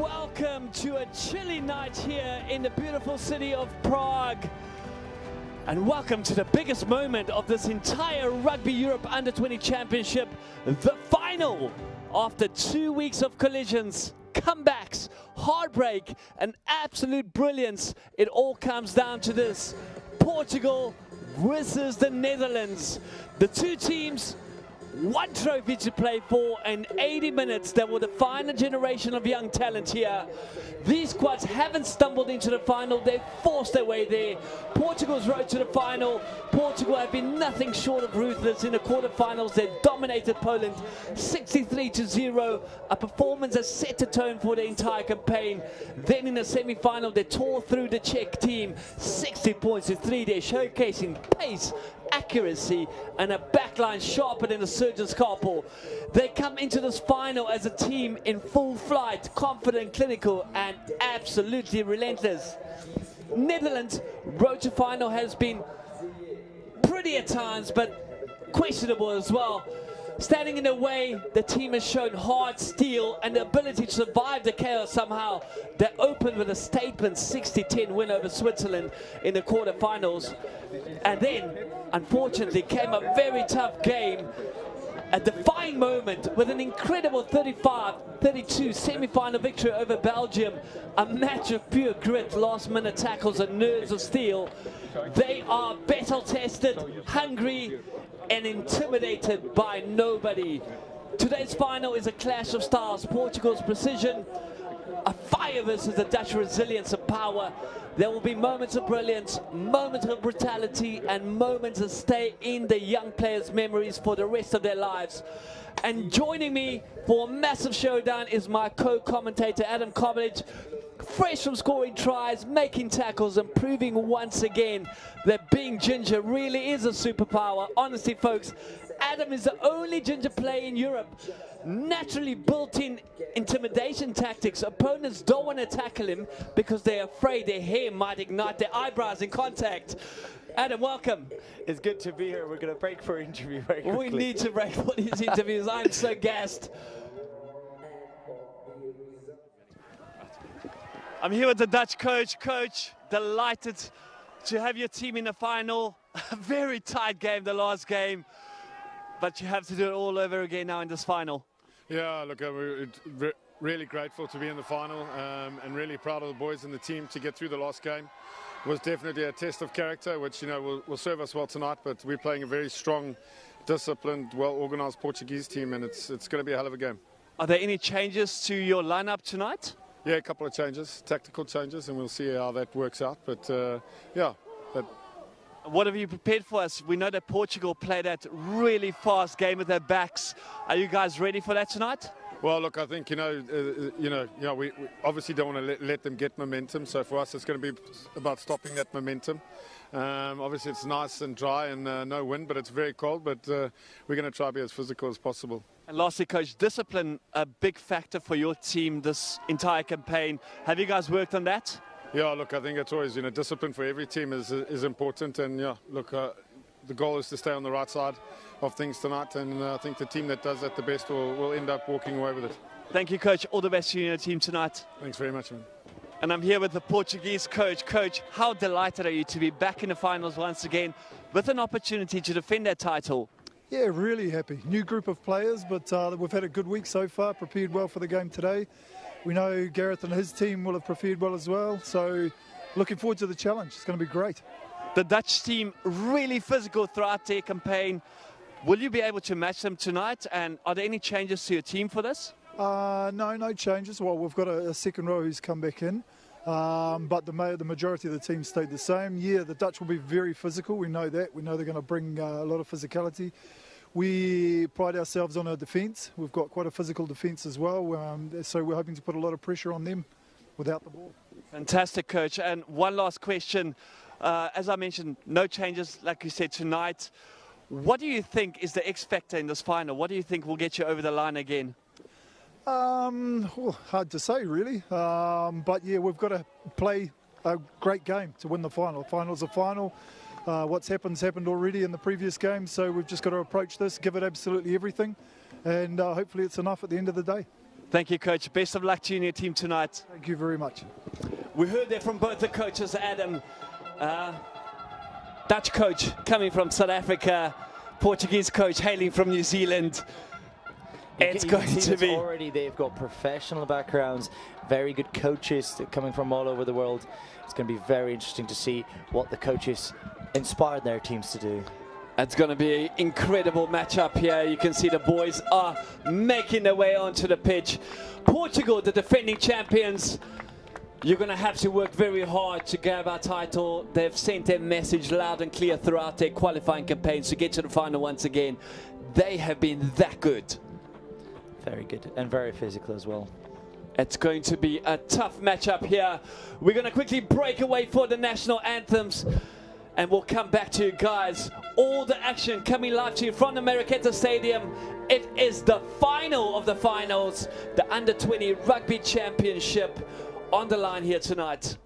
Welcome to a chilly night here in the beautiful city of Prague. And welcome to the biggest moment of this entire Rugby Europe U20 Championship, the final. After 2 weeks of collisions, comebacks, heartbreak, and absolute brilliance, it all comes down to this. Portugal versus the Netherlands. The two teams, one trophy to play for, and 80 minutes that will define a generation of young talent here. These squads haven't stumbled into the final, they've forced their way there. Portugal's road to the final. Portugal have been nothing short of ruthless in the quarterfinals. They dominated Poland 63-0, a performance that set the tone for the entire campaign. Then in the semi-final, they tore through the Czech team 60 points to 3. They're showcasing pace, accuracy, and a backline sharper than a surgeon's scalpel. They come into this final as a team in full flight, confident, clinical, and absolutely relentless. Netherlands' road to final has been pretty at times, but questionable as well. Standing in the way, the team has shown hard steel and the ability to survive the chaos somehow. They opened with a statement 60-10 win over Switzerland in the quarterfinals. And then, unfortunately, came a very tough game. A defining moment with an incredible 35-32 semi-final victory over Belgium. A match of pure grit, last-minute tackles and nerves of steel. They are battle-tested, hungry, and intimidated by nobody. Today's final is a clash of styles. Portugal's precision, a fire versus the Dutch resilience and power. There will be moments of brilliance, moments of brutality, and moments that stay in the young players' memories for the rest of their lives. And joining me for a massive showdown is my co-commentator Adam Kovacic, fresh from scoring tries, making tackles, and proving once again that being ginger really is a superpower. Honestly, folks, Adam is the only ginger player in Europe. Naturally built-in intimidation tactics. Opponents don't want to tackle him because they're afraid their hair might ignite their eyebrows in contact. Adam, welcome. It's good to be here. We're going to break for interview very quickly. We need to break for these interviews. I'm so gassed. I'm here with the Dutch coach. Coach, delighted to have your team in the final. A very tight game, the last game. But you have to do it all over again now in this final. Yeah, look, we're really grateful to be in the final and really proud of the boys and the team to get through the last game. It was definitely a test of character, which, you know, will serve us well tonight, but we're playing a very strong, disciplined, well-organized Portuguese team, and it's going to be a hell of a game. Are there any changes to your lineup tonight? Yeah, a couple of changes, tactical changes, and we'll see how that works out. But, yeah. What have you prepared for us? We know that Portugal played that really fast game with their backs. Are you guys ready for that tonight? Well, look, I think, we obviously don't want to let them get momentum. So for us, it's going to be about stopping that momentum. Obviously, it's nice and dry and no wind, but it's very cold. But we're going to try to be as physical as possible. And lastly, Coach, discipline, a big factor for your team this entire campaign. Have you guys worked on that? Yeah, look, I think it's always, discipline for every team is important. And, yeah, look, the goal is to stay on the right side of things tonight. And I think the team that does that the best will end up walking away with it. Thank you, Coach. All the best to you and your team tonight. Thanks very much, man. And I'm here with the Portuguese coach. Coach, how delighted are you to be back in the finals once again with an opportunity to defend that title? Yeah, really happy. New group of players, but we've had a good week so far, prepared well for the game today. We know Gareth and his team will have prepared well as well, so looking forward to the challenge. It's going to be great. The Dutch team really physical throughout their campaign. Will you be able to match them tonight? And are there any changes to your team for this? No changes. Well, we've got a second row who's come back in, but the majority of the team stayed the same. Yeah, the Dutch will be very physical. We know that. We know they're going to bring a lot of physicality. We pride ourselves on our defence. We've got quite a physical defence as well, so we're hoping to put a lot of pressure on them without the ball. Fantastic, Coach. And one last question. As I mentioned, no changes, like you said, tonight. What do you think is the X factor in this final? What do you think will get you over the line again? Well, hard to say, really. But, yeah, we've got to play a great game to win the final. The final's a final. What's happened already in the previous game, so we've just got to approach this, give it absolutely everything, and hopefully it's enough at the end of the day. Thank you, Coach. Best of luck to you and your team tonight. Thank you very much. We heard there from both the coaches, Adam. Dutch coach coming from South Africa, Portuguese coach hailing from New Zealand. It's going to be... Already they've got professional backgrounds, very good coaches coming from all over the world. It's going to be very interesting to see what the coaches inspired their teams to do. It's going to be an incredible matchup here. You can see the boys are making their way onto the pitch. Portugal, the defending champions, you're going to have to work very hard to grab our title. They've sent their message loud and clear throughout their qualifying campaigns to get to the final once again. They have been that good. Very good and very physical as well. It's going to be a tough matchup here. We're going to quickly break away for the national anthems and we'll come back to you guys. All the action coming live to you from the Marketa Stadium. It is the final of the finals, the Under-20 Rugby Championship on the line here tonight.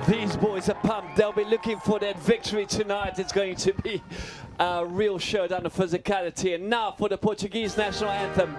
These boys are pumped. They'll be looking for that victory tonight. It's going to be a real showdown of physicality. And now for the Portuguese national anthem.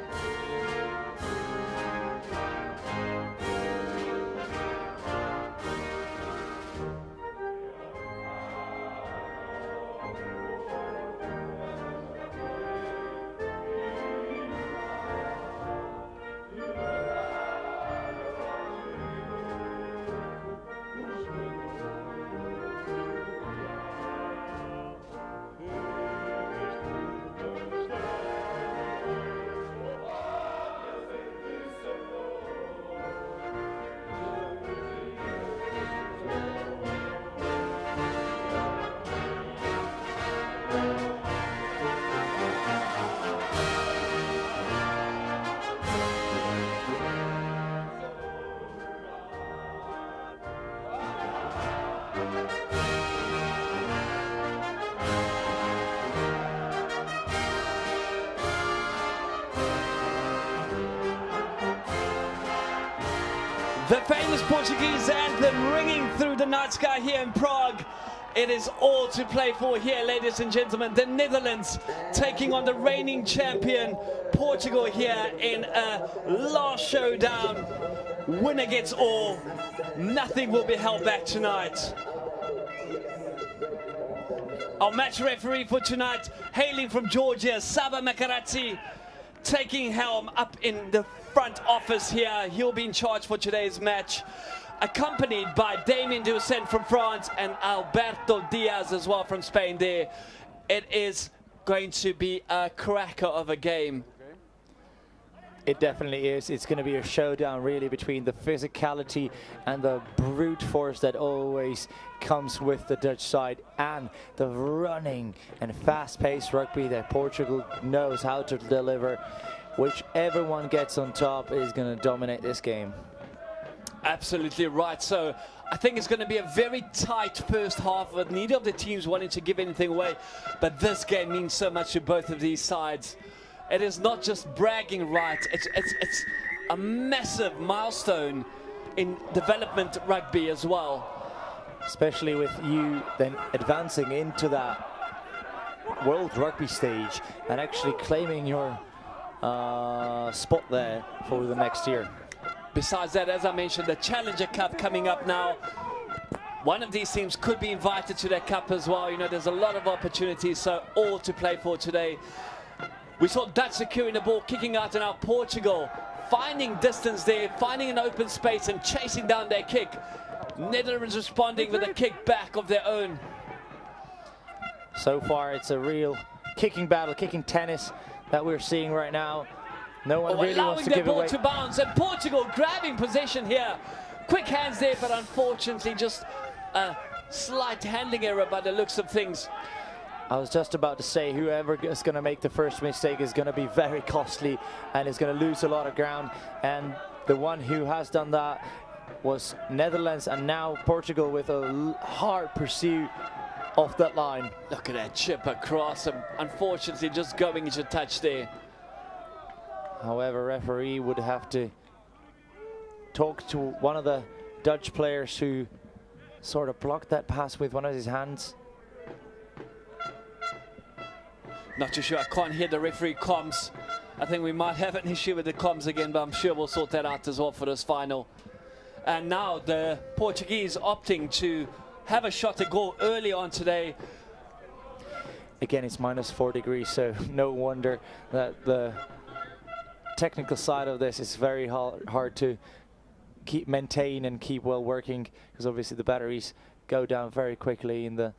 The famous Portuguese anthem ringing through the night sky here in Prague. It is all to play for here, ladies and gentlemen. The Netherlands taking on the reigning champion, Portugal, here in a last showdown. Winner gets all. Nothing will be held back tonight. Our match referee for tonight, hailing from Georgia, Saba Makaradze, taking helm up in the front office here. He'll be in charge for today's match, accompanied by Damien Doucet from France and Alberto Diaz as well from Spain there. It is going to be a cracker of a game. It definitely is. It's going to be a showdown really between the physicality and the brute force that always comes with the Dutch side and the running and fast-paced rugby that Portugal knows how to deliver. Whichever one gets on top is going to dominate this game. Absolutely right. So I think it's going to be a very tight first half with neither of the teams wanting to give anything away. But this game means so much to both of these sides. It is not just bragging rights. It's a massive milestone in development rugby as well. Especially with you then advancing into that World Rugby stage and actually claiming your spot there for the next year. Besides that, as I mentioned, the Challenger Cup coming up now. One of these teams could be invited to that cup as well. You know, there's a lot of opportunities, so all to play for today. We saw Dutch securing the ball, kicking out, and now Portugal finding distance there, finding an open space and chasing down their kick. Netherlands responding with a kick back of their own. So far, it's a real kicking battle, kicking tennis that we're seeing right now. No one really wants to give away. Allowing their ball to bounce, and Portugal grabbing possession here. Quick hands there, but unfortunately just a slight handling error by the looks of things. I was just about to say, whoever is going to make the first mistake is going to be very costly and is going to lose a lot of ground. And the one who has done that was Netherlands, and now Portugal with a hard pursuit off that line. Look at that chip across, and unfortunately just going into touch there. However, referee would have to talk to one of the Dutch players who sort of blocked that pass with one of his hands. Not too sure, I can't hear the referee comms. I think we might have an issue with the comms again, but I'm sure we'll sort that out as well for this final. And now the Portuguese opting to have a shot to goal early on today. Again, it's -4 degrees, so no wonder that the technical side of this is very hard to maintain and keep well working, because obviously the batteries go down very quickly in the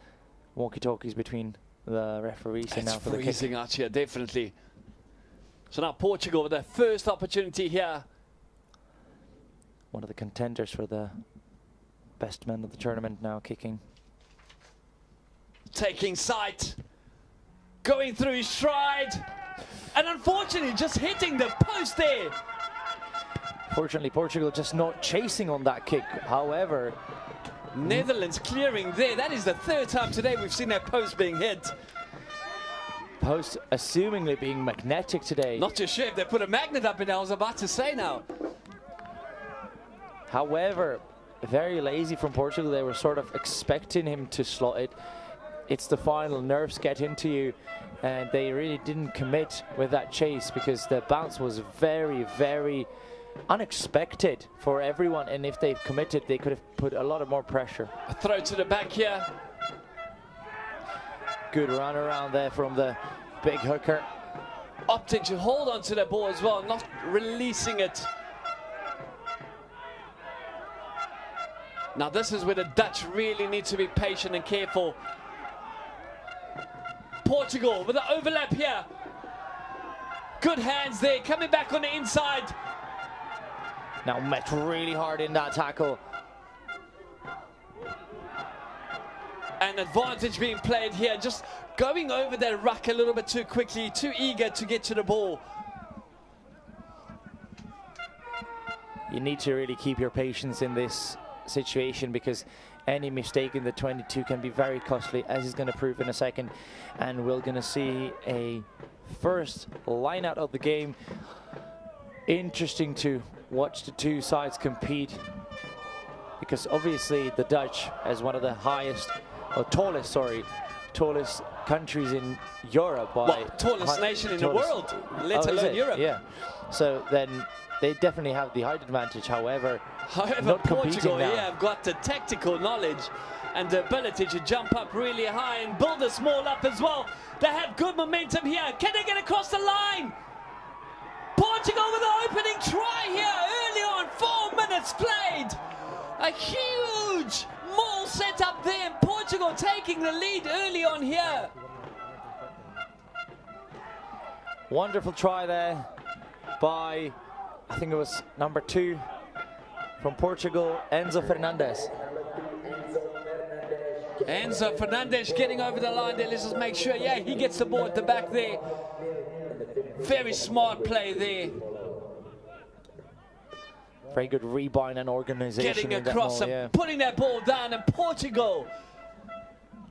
walkie-talkies between the referees. It's and now for the freezing kick. out here, definitely. So now Portugal with their first opportunity here. One of the contenders for the best men of the tournament now kicking. Taking sight, going through his stride, and unfortunately just hitting the post there. Fortunately, Portugal just not chasing on that kick. However, Netherlands clearing there. That is the third time today we've seen that post being hit. post assumingly being magnetic today. Not too sure if they put a magnet up in there, I was about to say now. However, very lazy from Portugal. They were sort of expecting him to slot it. It's the final, nerves get into you, and they really didn't commit with that chase because the bounce was very, very unexpected for everyone, and if they'd committed, they could have put a lot of more pressure. A throw to the back here. Good run around there from the big hooker. Opting to hold on to the ball as well, not releasing it. Now this is where the Dutch really need to be patient and careful. Portugal with the overlap here. Good hands there, coming back on the inside. Now met really hard in that tackle. An advantage being played here, just going over that ruck a little bit too quickly, too eager to get to the ball. You need to really keep your patience in this situation because any mistake in the 22 can be very costly, as he's going to prove in a second. And we're going to see a first line out of the game. Interesting to watch the two sides compete, because obviously the Dutch, as one of the highest, or tallest countries in Europe. Well, tallest nation in the world, let alone Europe. Yeah. So then they definitely have the height advantage. However, not Portugal now. here have got the tactical knowledge and the ability to jump up really high and build a small up as well. They have good momentum here. Can they get across the line? Portugal with the opening try here early on, 4 minutes played. A huge maul set up there, and Portugal taking the lead early on here. Wonderful try there by, I think it was number 2 from Portugal, Enzo Fernandes. Enzo Fernandes getting over the line there. Let's just make sure, yeah, he gets the ball at the back there. Very smart play there. Very good rebound and organization. Getting across and putting that ball down, and Portugal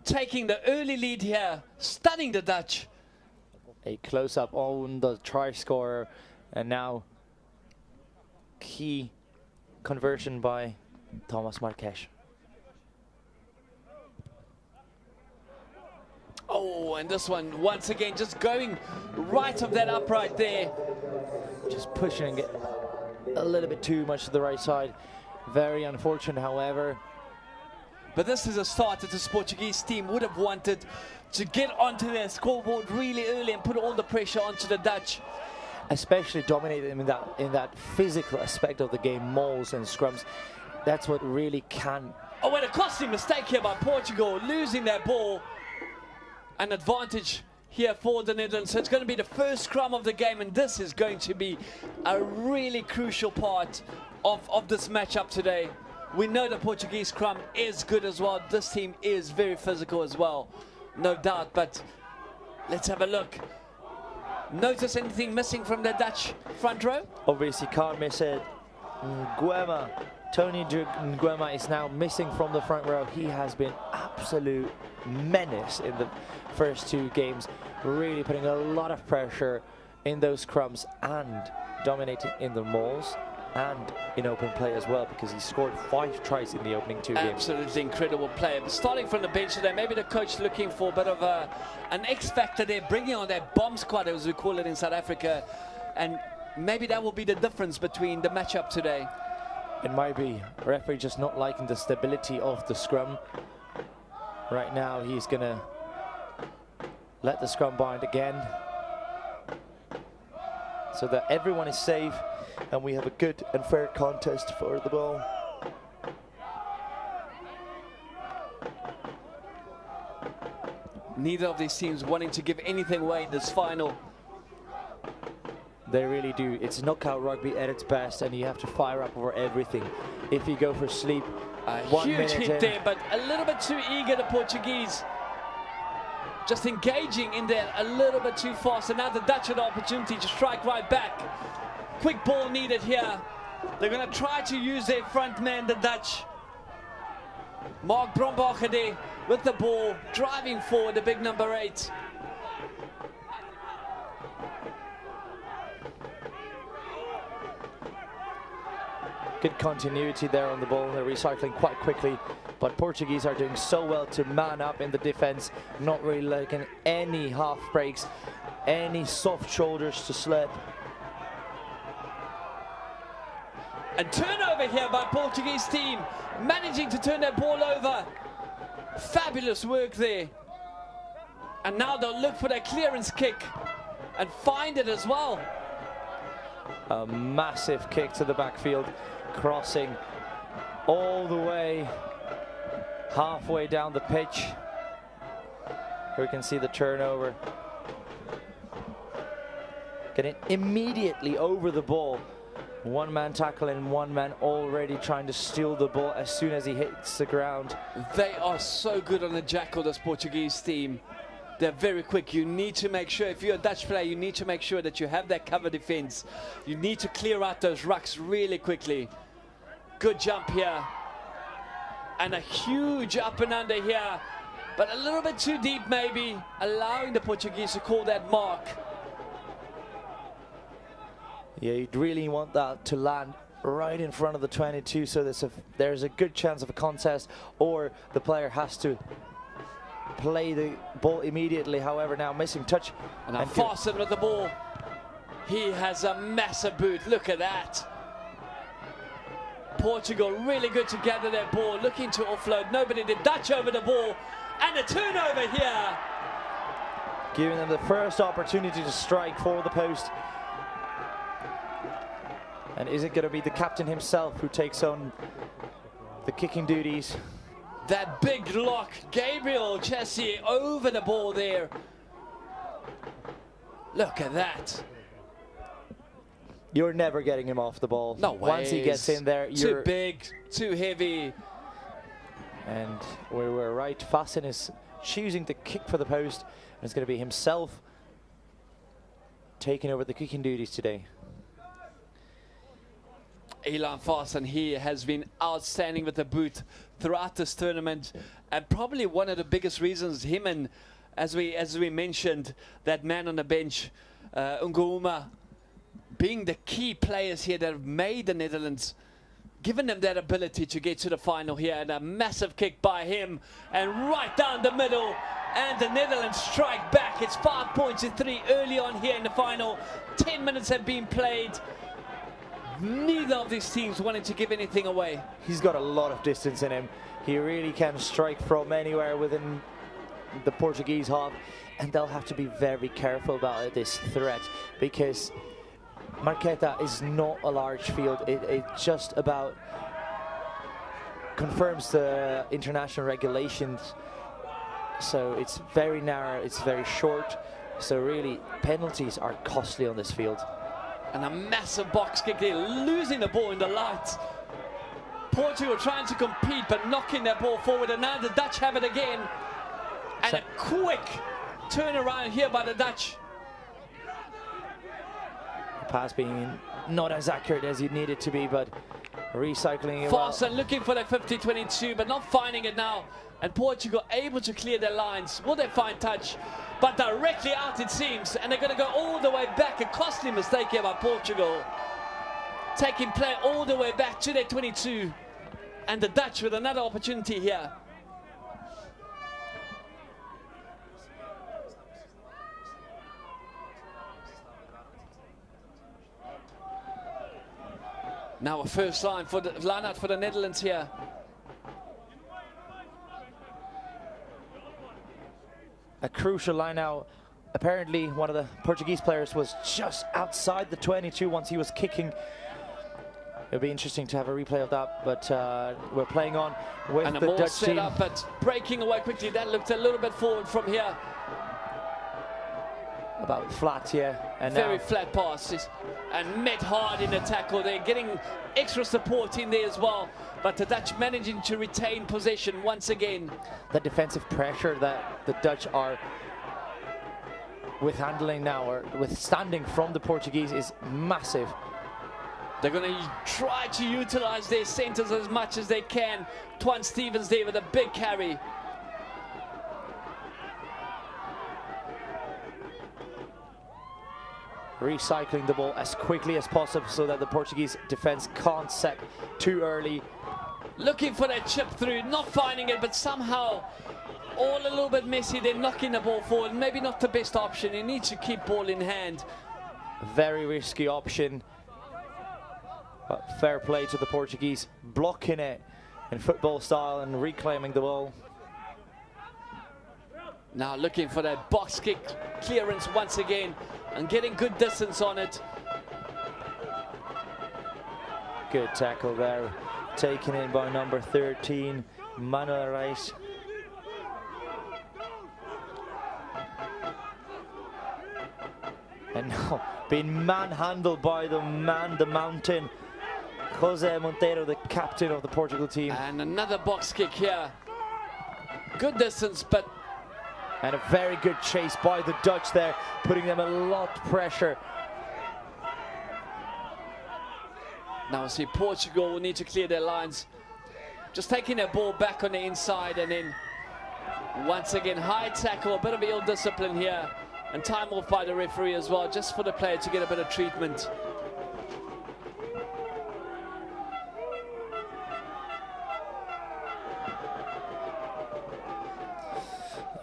taking the early lead here, stunning the Dutch. A close-up on the try scorer, and now key conversion by Thomas Marques. Oh, and this one once again just going right of that upright there. Just pushing it a little bit too much to the right side. Very unfortunate, however. But this is a start that this Portuguese team would have wanted to get onto their scoreboard really early and put all the pressure onto the Dutch. especially dominate them in that physical aspect of the game, mauls and scrums. That's what really can. Oh, what a costly mistake here by Portugal, losing that ball. An advantage here for the Netherlands. So it's going to be the first scrum of the game, and this is going to be a really crucial part of this matchup today. We know the Portuguese scrum is good as well. This team is very physical as well, no doubt, but let's have a look. Notice anything missing from the Dutch front row? Obviously can't miss it. Nguema, Tony Nguema is now missing from the front row. He has been absolute menace in the first two games, really putting a lot of pressure in those scrums and dominating in the mauls and in open play as well, because he scored 5 tries in the opening 2 games. Absolutely incredible player. But starting from the bench today, maybe the coach looking for a bit of an X factor there, bringing on that bomb squad, as we call it in South Africa, and maybe that will be the difference between the matchup today. It might be. Referee just not liking the stability of the scrum. Right now he's gonna let the scrum bind again, so that everyone is safe and we have a good and fair contest for the ball. Neither of these teams wanting to give anything away in this final. They really do. It's knockout rugby at its best, and you have to fire up over everything. If you go for sleep, a 1 huge minute hit in, there, but a little bit too eager, the Portuguese. Just engaging in there a little bit too fast, and now the Dutch had the opportunity to strike right back. Quick ball needed here. They're going to try to use their front man, the Dutch. Mark Brombacher there with the ball, driving forward, the big number 8. good continuity there on the ball. They're recycling quite quickly, but Portuguese are doing so well to man up in the defense, not really letting any half breaks, any soft shoulders to slip. And turnover here by Portuguese team, managing to turn that ball over. Fabulous work there. And now they'll look for that clearance kick and find it as well. A massive kick to the backfield, crossing all the way halfway down the pitch. Here we can see the turnover. Getting immediately over the ball. One man tackle and one man already trying to steal the ball as soon as he hits the ground. They are so good on the jackal, this Portuguese team. They're very quick. You need to make sure, if you're a Dutch player, you need to make sure that you have that cover defense. You need to clear out those rucks really quickly. Good jump here. And a huge up and under here. But a little bit too deep maybe, allowing the Portuguese to call that mark. Yeah, you'd really want that to land right in front of the 22, so there's a good chance of a contest, or the player has to play the ball immediately. However, now missing touch. And now Farson with the ball. He has a massive boot. Look at that. Portugal really good to gather their ball, looking to offload. Nobody did. Dutch over the ball. And a turnover here. Giving them the first opportunity to strike for the post. And is it going to be the captain himself who takes on the kicking duties? That big lock, Gabriel Chessie over the ball there. Look at that. You're never getting him off the ball. No way. Once he gets in there, you're too big, too heavy. And we were right. Fasten is choosing to kick for the post. And it's going to be himself taking over the kicking duties today. Elan Farson here has been outstanding with the boot throughout this tournament, and probably one of the biggest reasons him and, as we mentioned, that man on the bench, Nguema, being the key players here that have made the Netherlands, given them that ability to get to the final here, and a massive kick by him, and right down the middle, and the Netherlands strike back. It's 5 points to 3 early on here in the final. 10 minutes have been played. Neither of these teams wanted to give anything away. He's got a lot of distance in him. He really can strike from anywhere within the Portuguese half, and they'll have to be very careful about this threat, because Marketa is not a large field. It just about confirms the international regulations. So it's very narrow, it's very short. So really, penalties are costly on this field. And a massive box kick there, losing the ball in the light. Portugal trying to compete, but knocking that ball forward. And now the Dutch have it again. And a quick turnaround here by the Dutch. The pass being not as accurate as you need it to be, but recycling it Fast well. and looking for that 50-22, but not finding it now. And Portugal able to clear their lines. Will they find touch? But directly out it seems. And they're going to go all the way back. A costly mistake here by Portugal. Taking play all the way back to their 22. And the Dutch with another opportunity here. Now a first line out for the Netherlands here. A crucial line out. Apparently one of the Portuguese players was just outside the 22 once he was kicking. It'll be interesting to have a replay of that, but we're playing on with and the Dutch set team. up, but breaking away quickly. That looked a little bit forward from here. About flat, yeah. And very now flat passes and met hard in the tackle. They're getting extra support in there as well, but the Dutch managing to retain possession once again. the defensive pressure that the Dutch are handling now, or withstanding from the Portuguese, is massive. They're going to try to utilize their centers as much as they can. Twan Stevens there with a big carry. Recycling the ball as quickly as possible so that the Portuguese defense can't set too early. Looking for that chip through, not finding it, but somehow all a little bit messy. They're knocking the ball forward. Maybe not the best option. He needs to keep ball in hand. Very risky option. But fair play to the Portuguese, blocking it in football style and reclaiming the ball. Now looking for that box kick clearance once again and getting good distance on it. Good tackle there, taken in by number 13, Manuel Reis. And now being manhandled by the man, the mountain, Jose Monteiro, the captain of the Portugal team. And another box kick here. Good distance, but... And a very good chase by the Dutch there, putting them a lot of pressure. Now we see Portugal will need to clear their lines. Just taking their ball back on the inside, and then once again, high tackle, a bit of ill discipline here. And time off by the referee as well, just for the player to get a bit of treatment.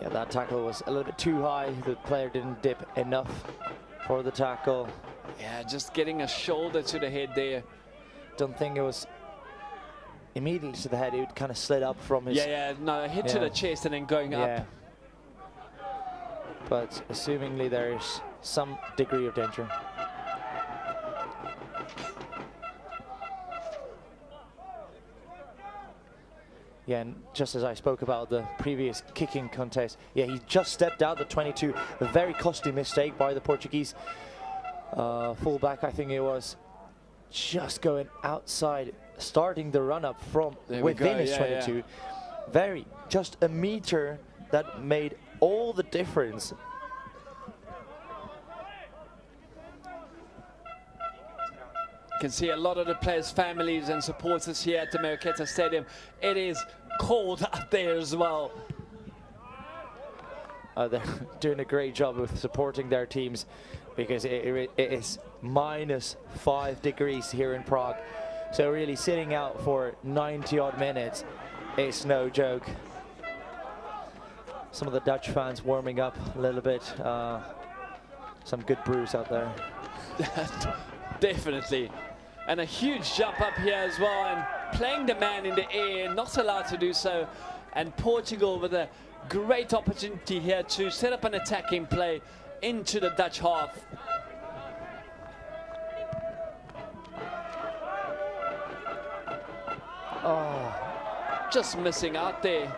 Yeah, that tackle was a little bit too high. The player didn't dip enough for the tackle. Yeah, just getting a shoulder to the head there. Don't think it was immediately to the head. It kind of slid up from his... Yeah, no, a hit to the chest and then going up. But assumingly there's some degree of danger. Yeah, and just as I spoke about the previous kicking contest, yeah, he just stepped out the 22. A very costly mistake by the Portuguese fullback, I think it was. Just going outside, starting the run-up from within his 22. Yeah. Very, just a meter that made all the difference. You can see a lot of the players' families and supporters here at the Marketa Stadium. It is cold out there as well. They're doing a great job with supporting their teams, because it is -5 degrees here in Prague. So really sitting out for 90 odd minutes is no joke. Some of the Dutch fans warming up a little bit. Some good brews out there. Definitely. And a huge jump up here as well, and playing the man in the air, not allowed to do so. And Portugal with a great opportunity here to set up an attacking play into the Dutch half. Oh, Just missing out there.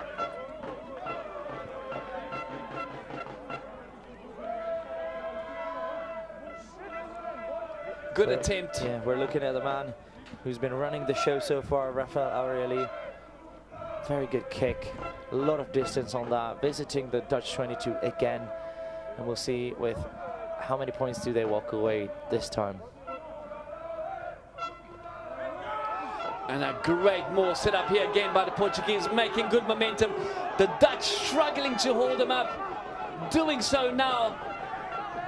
Good attempt. yeah, we're looking at the man who's been running the show so far, Rafael Aureli. Very good kick, a lot of distance on that, visiting the Dutch 22 again, and we'll see with how many points do they walk away this time. And a great more set up here again by the Portuguese, making good momentum. The Dutch struggling to hold them up, doing so now.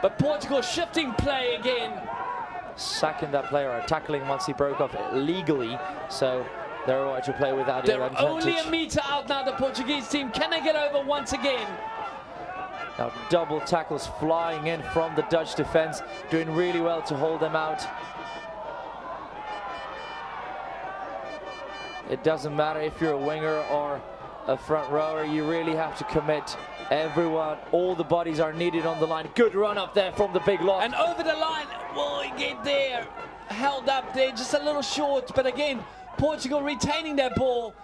But Portugal shifting play again. Sacking that player, or tackling once he broke off legally, so they're right to play without They're advantage. only a meter out now, the Portuguese team. Can they get over once again? Now double tackles flying in from the Dutch defense, doing really well to hold them out. It doesn't matter if you're a winger or a front rower, you really have to commit. Everyone, all the bodies are needed on the line. Good run up there from the big lock. And over the line, will he get there? Held up there, just a little short, but again, Portugal retaining their ball.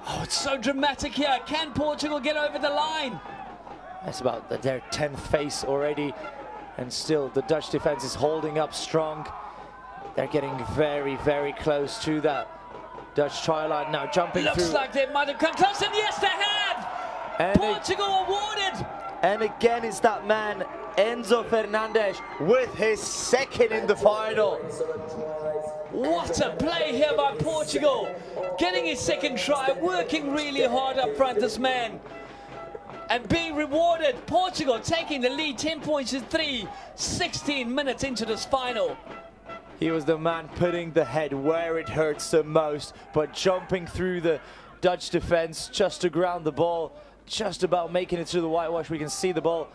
Oh, it's so dramatic here. Can Portugal get over the line? That's about their 10th face already, and still the Dutch defense is holding up strong. They're getting very, very close to that Dutch try line now, jumping through. Looks like they might have come close, and yes, they have! And Portugal awarded! And again, it's that man, Enzo Fernandes, with his second in the final. What a play here by Portugal. Getting his second try, working really hard up front, this man. And being rewarded. Portugal taking the lead, 10 points to 3, 16 minutes into this final. He was the man putting the head where it hurts the most, but jumping through the Dutch defense just to ground the ball, just about making it to the whitewash. We can see the ball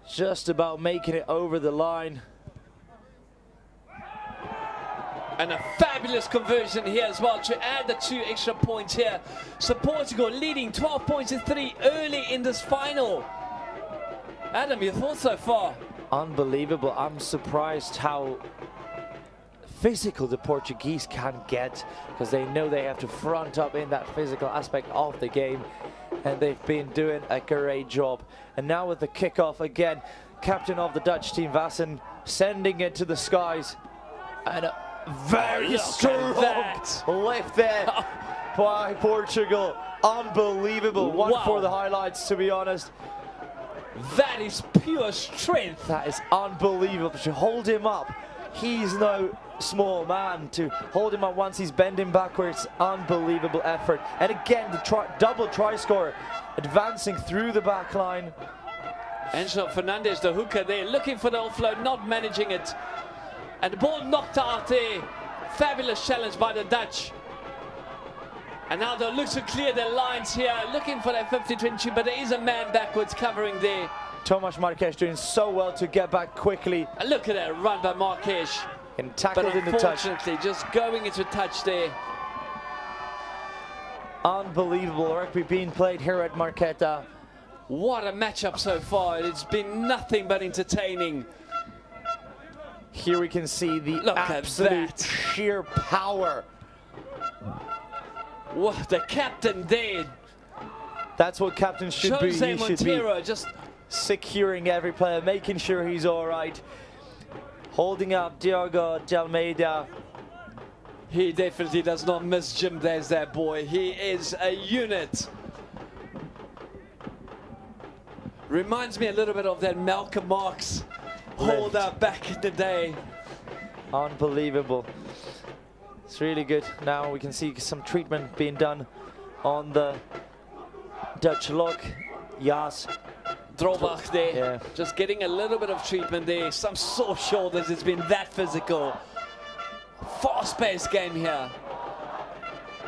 just about making it over the line. And a fabulous conversion here as well to add the 2 extra points here. So Portugal leading 12 points to 3 early in this final. Adam, your thoughts so far? Unbelievable. I'm surprised how physical the Portuguese can get, because they know they have to front up in that physical aspect of the game, and they've been doing a great job. And now with the kickoff again, captain of the Dutch team, Vassen, sending it to the skies, and a very strong lift there by Portugal. Unbelievable. One for the highlights, to be honest. That is pure strength. That is unbelievable. To hold him up, he's no small man. To hold him up once he's bending backwards, unbelievable effort. And again, the double try scorer, advancing through the back line. Enzo Fernandes, the hooker there, looking for the offload, not managing it. And the ball knocked out there. Fabulous challenge by the Dutch. And now they'll look to clear their lines here, looking for that 50-20, but there is a man backwards covering there. Tomas Marques doing so well to get back quickly. And look at that run by Marques. And tackled but in the touch. Unfortunately, just going into touch there. Unbelievable rugby being played here at Marketa. What a matchup so far. It's been nothing but entertaining. Here we can see the absolute sheer power. What, the captain there. That's what captain should be. He should be just securing every player, making sure he's all right. Holding up Diogo de Almeida. He definitely does not miss Jim. There's that boy. He is a unit. Reminds me a little bit of that Malcolm Marx hold up back in the day. Unbelievable. It's really good. Now we can see some treatment being done on the Dutch lock. Jas Drawbach there, yeah. Just getting a little bit of treatment there. Some sore shoulders. It's been that physical. Fast-paced game here.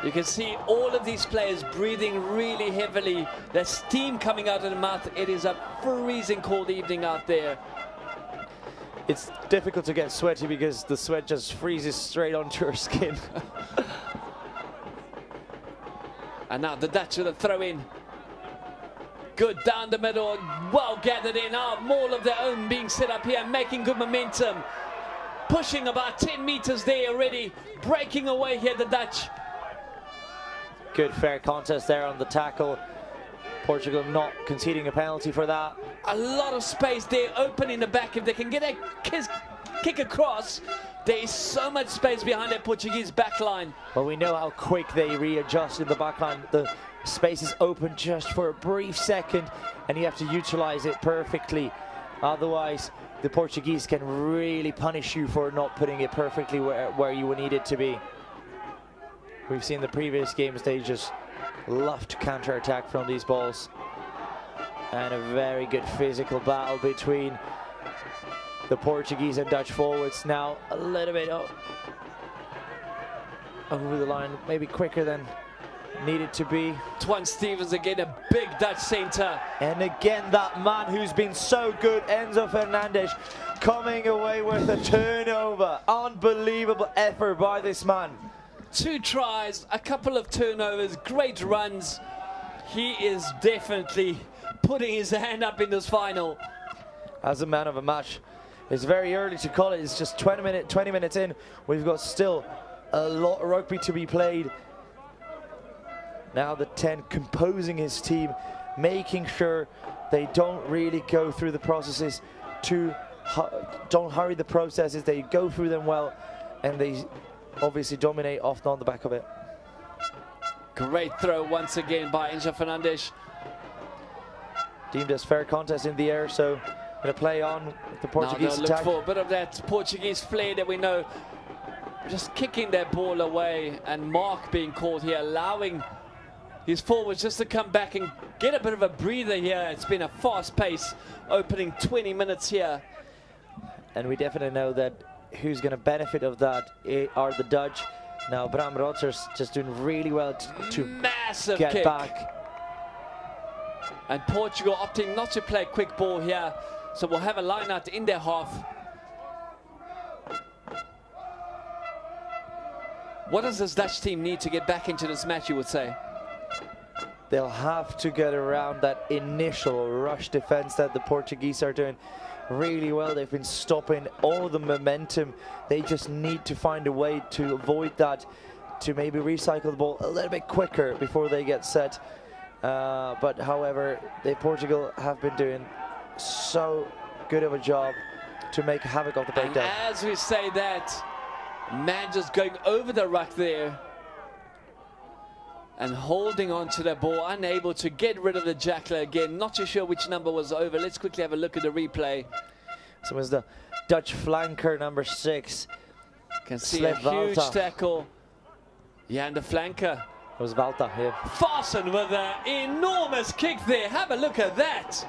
You can see all of these players breathing really heavily. There's steam coming out of the mouth. It is a freezing cold evening out there. It's difficult to get sweaty because the sweat just freezes straight onto your skin. And now the Dutch with a throw in. Good down the middle, well gathered in. More of their own being set up here, making good momentum. Pushing about 10 meters there already, breaking away here, the Dutch. Good fair contest there on the tackle. Portugal not conceding a penalty for that. A lot of space there, open in the back. If they can get a kick across, there is so much space behind that Portuguese back line. Well, we know how quick they readjust in the back line. The space is open just for a brief second, and you have to utilize it perfectly. Otherwise, the Portuguese can really punish you for not putting it perfectly where you would need it to be. We've seen the previous games, they just love to counter-attack from these balls. And a very good physical battle between the Portuguese and Dutch forwards. Now a little bit over the line, maybe quicker than needed to be. Twan Stevens again, a big Dutch centre. And again, that man who's been so good, Enzo Fernandes, coming away with a turnover. Unbelievable effort by this man. 2 tries, a couple of turnovers, great runs. He is definitely putting his hand up in this final. As a man of a match, it's very early to call it. It's just 20 minutes in. We've got still a lot of rugby to be played. Now the 10 composing his team, making sure they don't really go through the processes don't hurry the processes. They go through them well, and they obviously dominate often on the back of it. Great throw once again by Enzo Fernandes. Deemed as fair contest in the air, so going to play on with the Portuguese look attack. for a bit of that Portuguese flair that we know. Just kicking that ball away, and Mark being caught here, allowing his forwards just to come back and get a bit of a breather here. It's been a fast pace opening 20 minutes here. And we definitely know that who's going to benefit of that are the Dutch. Now Bram Rotter's just doing really well to massive get kick back. And Portugal opting not to play quick ball here. So we'll have a line out in their half. What does this Dutch team need to get back into this match, you would say? They'll have to get around that initial rush defense that the Portuguese are doing really well. They've been stopping all the momentum. They just need to find a way to avoid that, to maybe recycle the ball a little bit quicker before they get set. But however, Portugal have been doing so good of a job to make havoc of the breakdown. And as we say that, man just going over the ruck there and holding on to the ball, unable to get rid of the jackler again. Not too sure which number was over. Let's quickly have a look at the replay. So it was the Dutch flanker, number 6. Can see a huge tackle. Yeah, and the flanker. It was Valta here. Fasten with an enormous kick there. Have a look at that.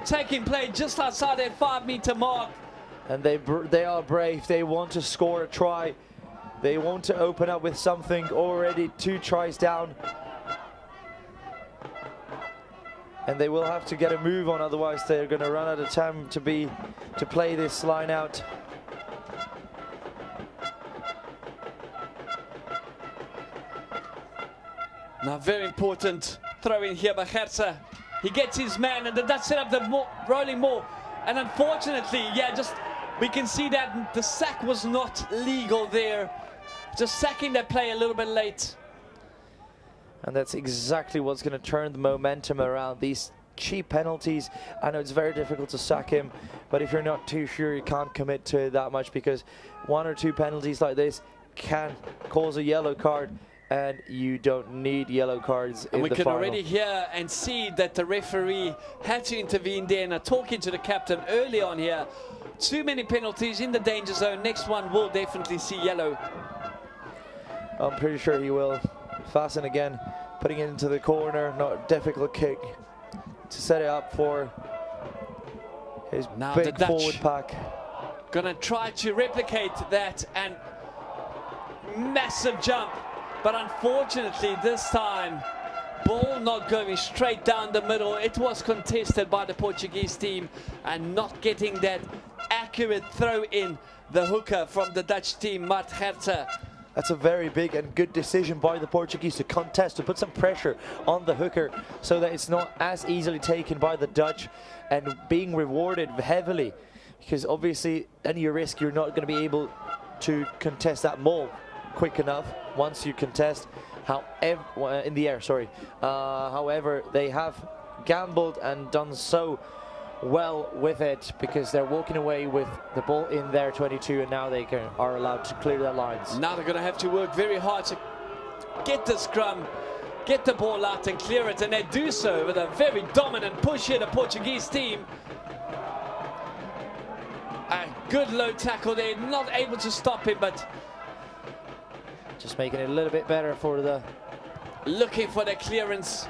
Taking play just outside that 5-meter mark. And they are brave. They want to score a try. They want to open up with something. Already 2 tries down. And they will have to get a move on, otherwise they're going to run out of time to play this line out. Now very important throw in here by Gersa. He gets his man, and the Dutch set up the rolling more. And unfortunately, yeah, just we can see that the sack was not legal there. Just sacking that play a little bit late. And that's exactly what's going to turn the momentum around. These cheap penalties, I know it's very difficult to sack him, but if you're not too sure, you can't commit to it that much, because 1 or 2 penalties like this can cause a yellow card, and you don't need yellow cards in the final. We can already hear and see that the referee had to intervene there, and talking to the captain early on here. Too many penalties in the danger zone. Next one will definitely see yellow. I'm pretty sure he will. Fasten again, putting it into the corner. Not a difficult kick to set it up for his now big forward pack. Gonna try to replicate that, and massive jump. But unfortunately this time, ball not going straight down the middle. It was contested by the Portuguese team, and not getting that accurate throw in the hooker from the Dutch team, Marketa. That's a very big and good decision by the Portuguese to contest, to put some pressure on the hooker so that it's not as easily taken by the Dutch and being rewarded heavily. Because obviously, any risk, you're not going to be able to contest that maul quick enough once you contest. However, in the air, sorry. However, they have gambled and done so well with it because they're walking away with the ball in their 22, and now they are allowed to clear their lines. Now they're going to have to work very hard to get the scrum, get the ball out and clear it, and they do so with a very dominant push here, the Portuguese team. A good low tackle there, not able to stop him, but just making it a little bit better for the... Looking for the clearance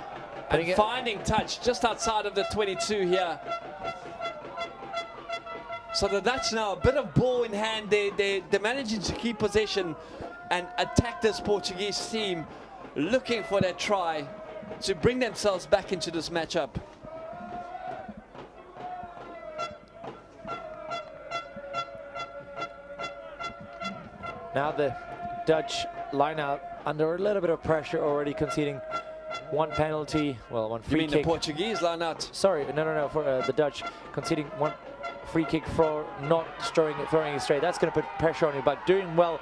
and finding touch just outside of the 22 here. So the Dutch now, a bit of ball in hand. They're managing to keep possession and attack this Portuguese team, looking for their try to bring themselves back into this matchup. Now the Dutch line out under a little bit of pressure, already conceding one penalty, well, one free kick. You mean the Portuguese line out? Sorry, no, for the Dutch conceding one free kick for not throwing it straight. That's going to put pressure on you, but doing well,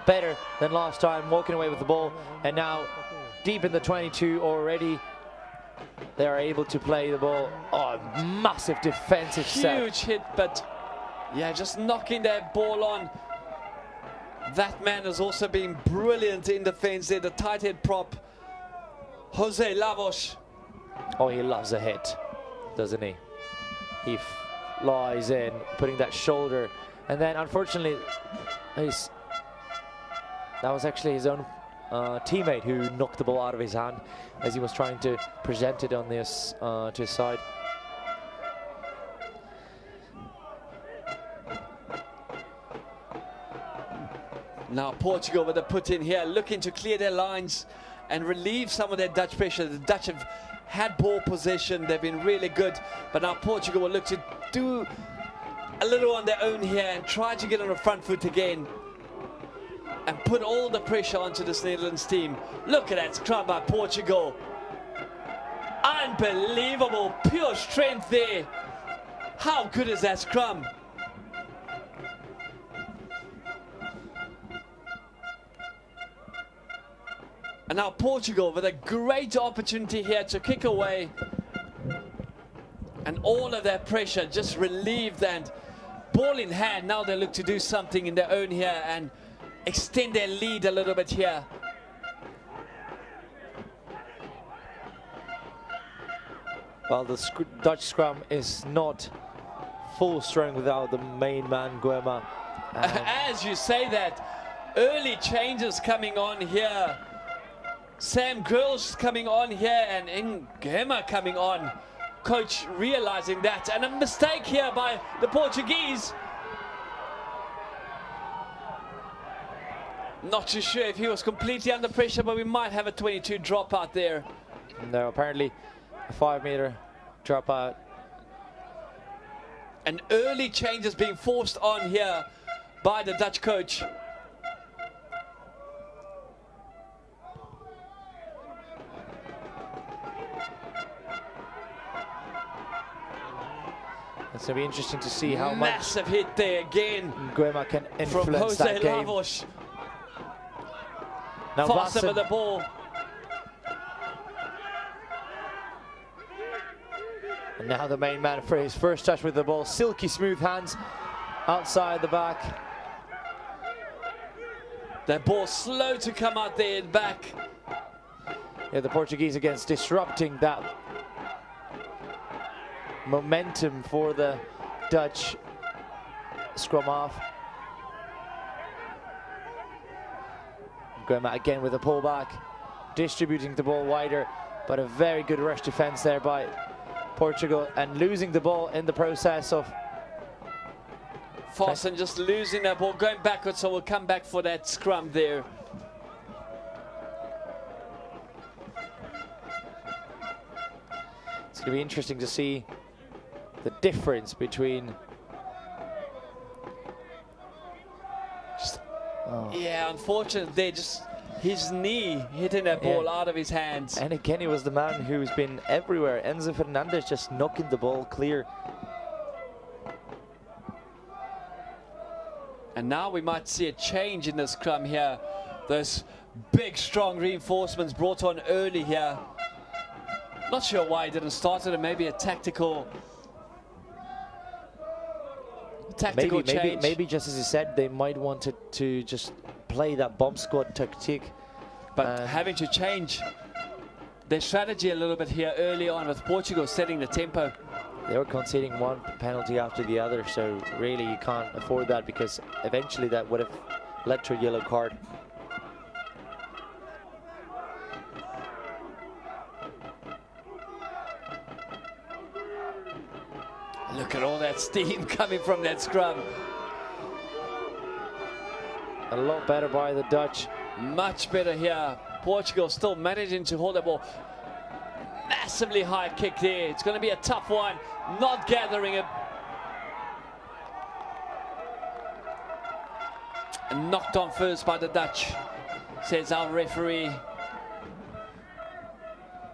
better than last time, walking away with the ball, and now deep in the 22 already. They are able to play the ball. Oh, massive defensive set. Huge hit, but yeah, just knocking that ball on. That man has also been brilliant in defense there, the tight head prop, Jose Lavos. Oh, he loves a hit, doesn't he? He flies in, putting that shoulder, and then unfortunately, that was actually his own teammate who knocked the ball out of his hand as he was trying to present it on this to his side. Now Portugal with a put in here, looking to clear their lines and relieve some of their Dutch pressure. The Dutch have had ball possession, they've been really good, but now Portugal will look to do a little on their own here and try to get on the front foot again and put all the pressure onto this Netherlands team. Look at that scrum by Portugal. Unbelievable, pure strength there. How good is that scrum? And now Portugal with a great opportunity here to kick away. And all of that pressure just relieved, and ball in hand. Now they look to do something in their own here and extend their lead a little bit here. Well, the Dutch scrum is not full strength without the main man, Guema. As you say that, early changes coming on here. Sam Girls coming on here and Nguema coming on. Coach realizing that, and a mistake here by the Portuguese. Not too sure if he was completely under pressure, but we might have a 22 dropout there. No, apparently a 5-meter dropout. And early changes being forced on here by the Dutch coach. It's going to be interesting to see how massive hit there again. Nguema can influence from Jose that game. Lavos. Now faster with the ball. And now the main man for his first touch with the ball. Silky smooth hands outside the back. That ball slow to come out there in back. Yeah, the Portuguese against disrupting that momentum for the Dutch scrum half. Nguema again with a pullback, distributing the ball wider, but a very good rush defense there by Portugal, and losing the ball in the process of Fossen just losing that ball, going backwards, so we'll come back for that scrum there. It's going to be interesting to see the difference between Yeah, unfortunately, they just his knee hitting that ball out of his hands. And again, he was the man who's been everywhere. Enzo Fernandez just knocking the ball clear. And now we might see a change in the scrum here. Those big, strong reinforcements brought on early here. Not sure why he didn't start it, and maybe a tactical change. Maybe just as you said, they might want to just play that bomb squad tactic. But having to change their strategy a little bit here early on with Portugal setting the tempo. They were conceding one penalty after the other, so really you can't afford that, because eventually that would have led to a yellow card. Look at all that steam coming from that scrum. A lot better by the Dutch. Much better here. Portugal still managing to hold the ball. Massively high kick there. It's going to be a tough one. Not gathering it. And knocked on first by the Dutch, says our referee.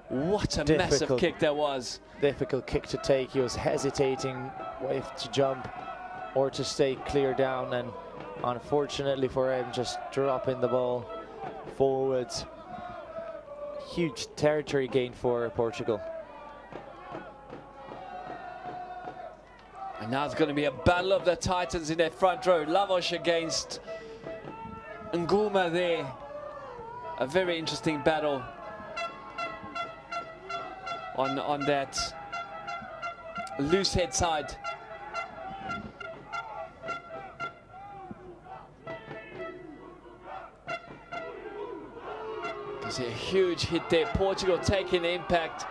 What a massive kick that was. Difficult kick to take. He was hesitating whether to jump or to stay clear down, and unfortunately for him, just dropping the ball forwards. Huge territory gain for Portugal. And now it's going to be a battle of the Titans in that front row. Lavos against Nguma there. A very interesting battle on that loose head side. There's a huge hit there. Portugal taking the impact.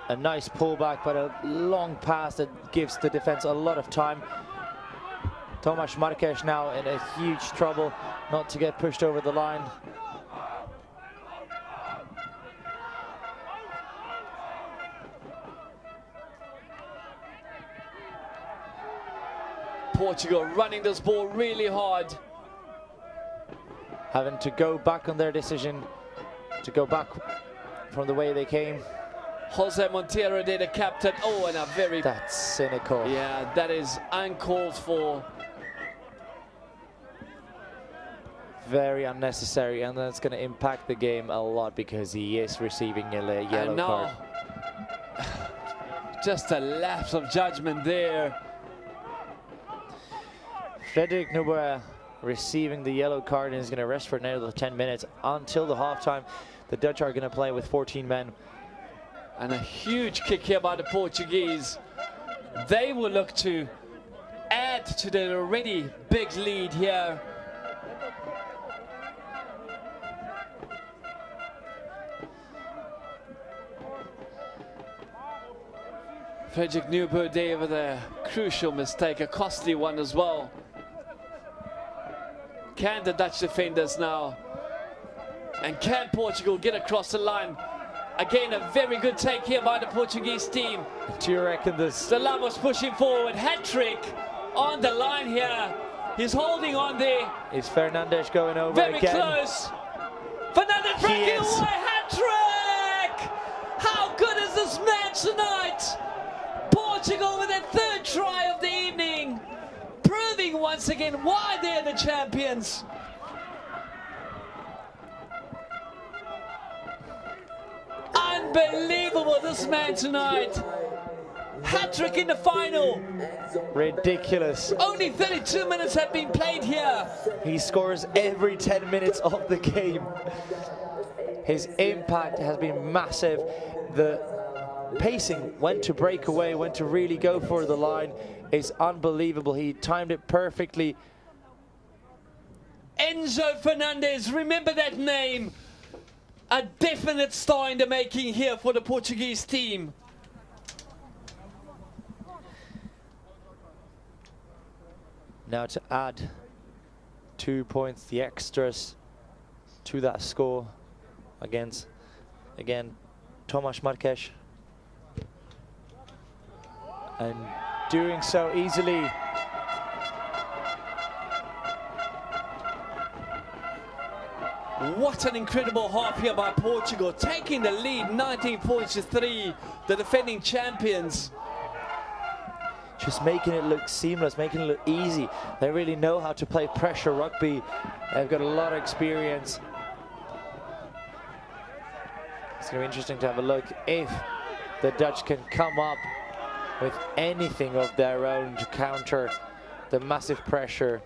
A nice pullback, but a long pass that gives the defense a lot of time. Tomasz Marketa now in a huge trouble not to get pushed over the line. Portugal running this ball really hard. Having to go back on their decision, to go back from the way they came. Jose Montero there, the captain. Oh, and a very... That's cynical. Yeah, that is uncalled for. Very unnecessary, and that's going to impact the game a lot because he is receiving a yellow card. Just a lapse of judgment there. Frederick Nuba receiving the yellow card and is going to rest for another 10 minutes until the halftime. The Dutch are going to play with 14 men. And a huge kick here by the Portuguese. They will look to add to their already big lead here. Frederick Nuba there with a crucial mistake, a costly one as well. Can the Dutch defenders now? And can Portugal get across the line? Again, a very good take here by the Portuguese team. Do you reckon this? The Lavos pushing forward, hat-trick on the line here. He's holding on there. Is Fernandez going over very again? Very close. Fernandez breaking away, hat-trick! How good is this man tonight? Portugal with their third try of the evening, proving once again why they're the champions. Unbelievable, this man tonight. Hat-trick in the final. Ridiculous. Only 32 minutes have been played here. He scores every 10 minutes of the game. His impact has been massive. The pacing, when to break away, when to really go for the line, is unbelievable. He timed it perfectly. Enzo Fernandez, remember that name. A definite star in the making here for the Portuguese team. Now to add 2 points, the extras to that score against, again, Tomasz Marketa. And doing so easily. What an incredible half here by Portugal, taking the lead 19 points to 3, the defending champions. Just making it look seamless, making it look easy. They really know how to play pressure rugby. They've got a lot of experience. It's going to be interesting to have a look if the Dutch can come up with anything of their own to counter the massive pressure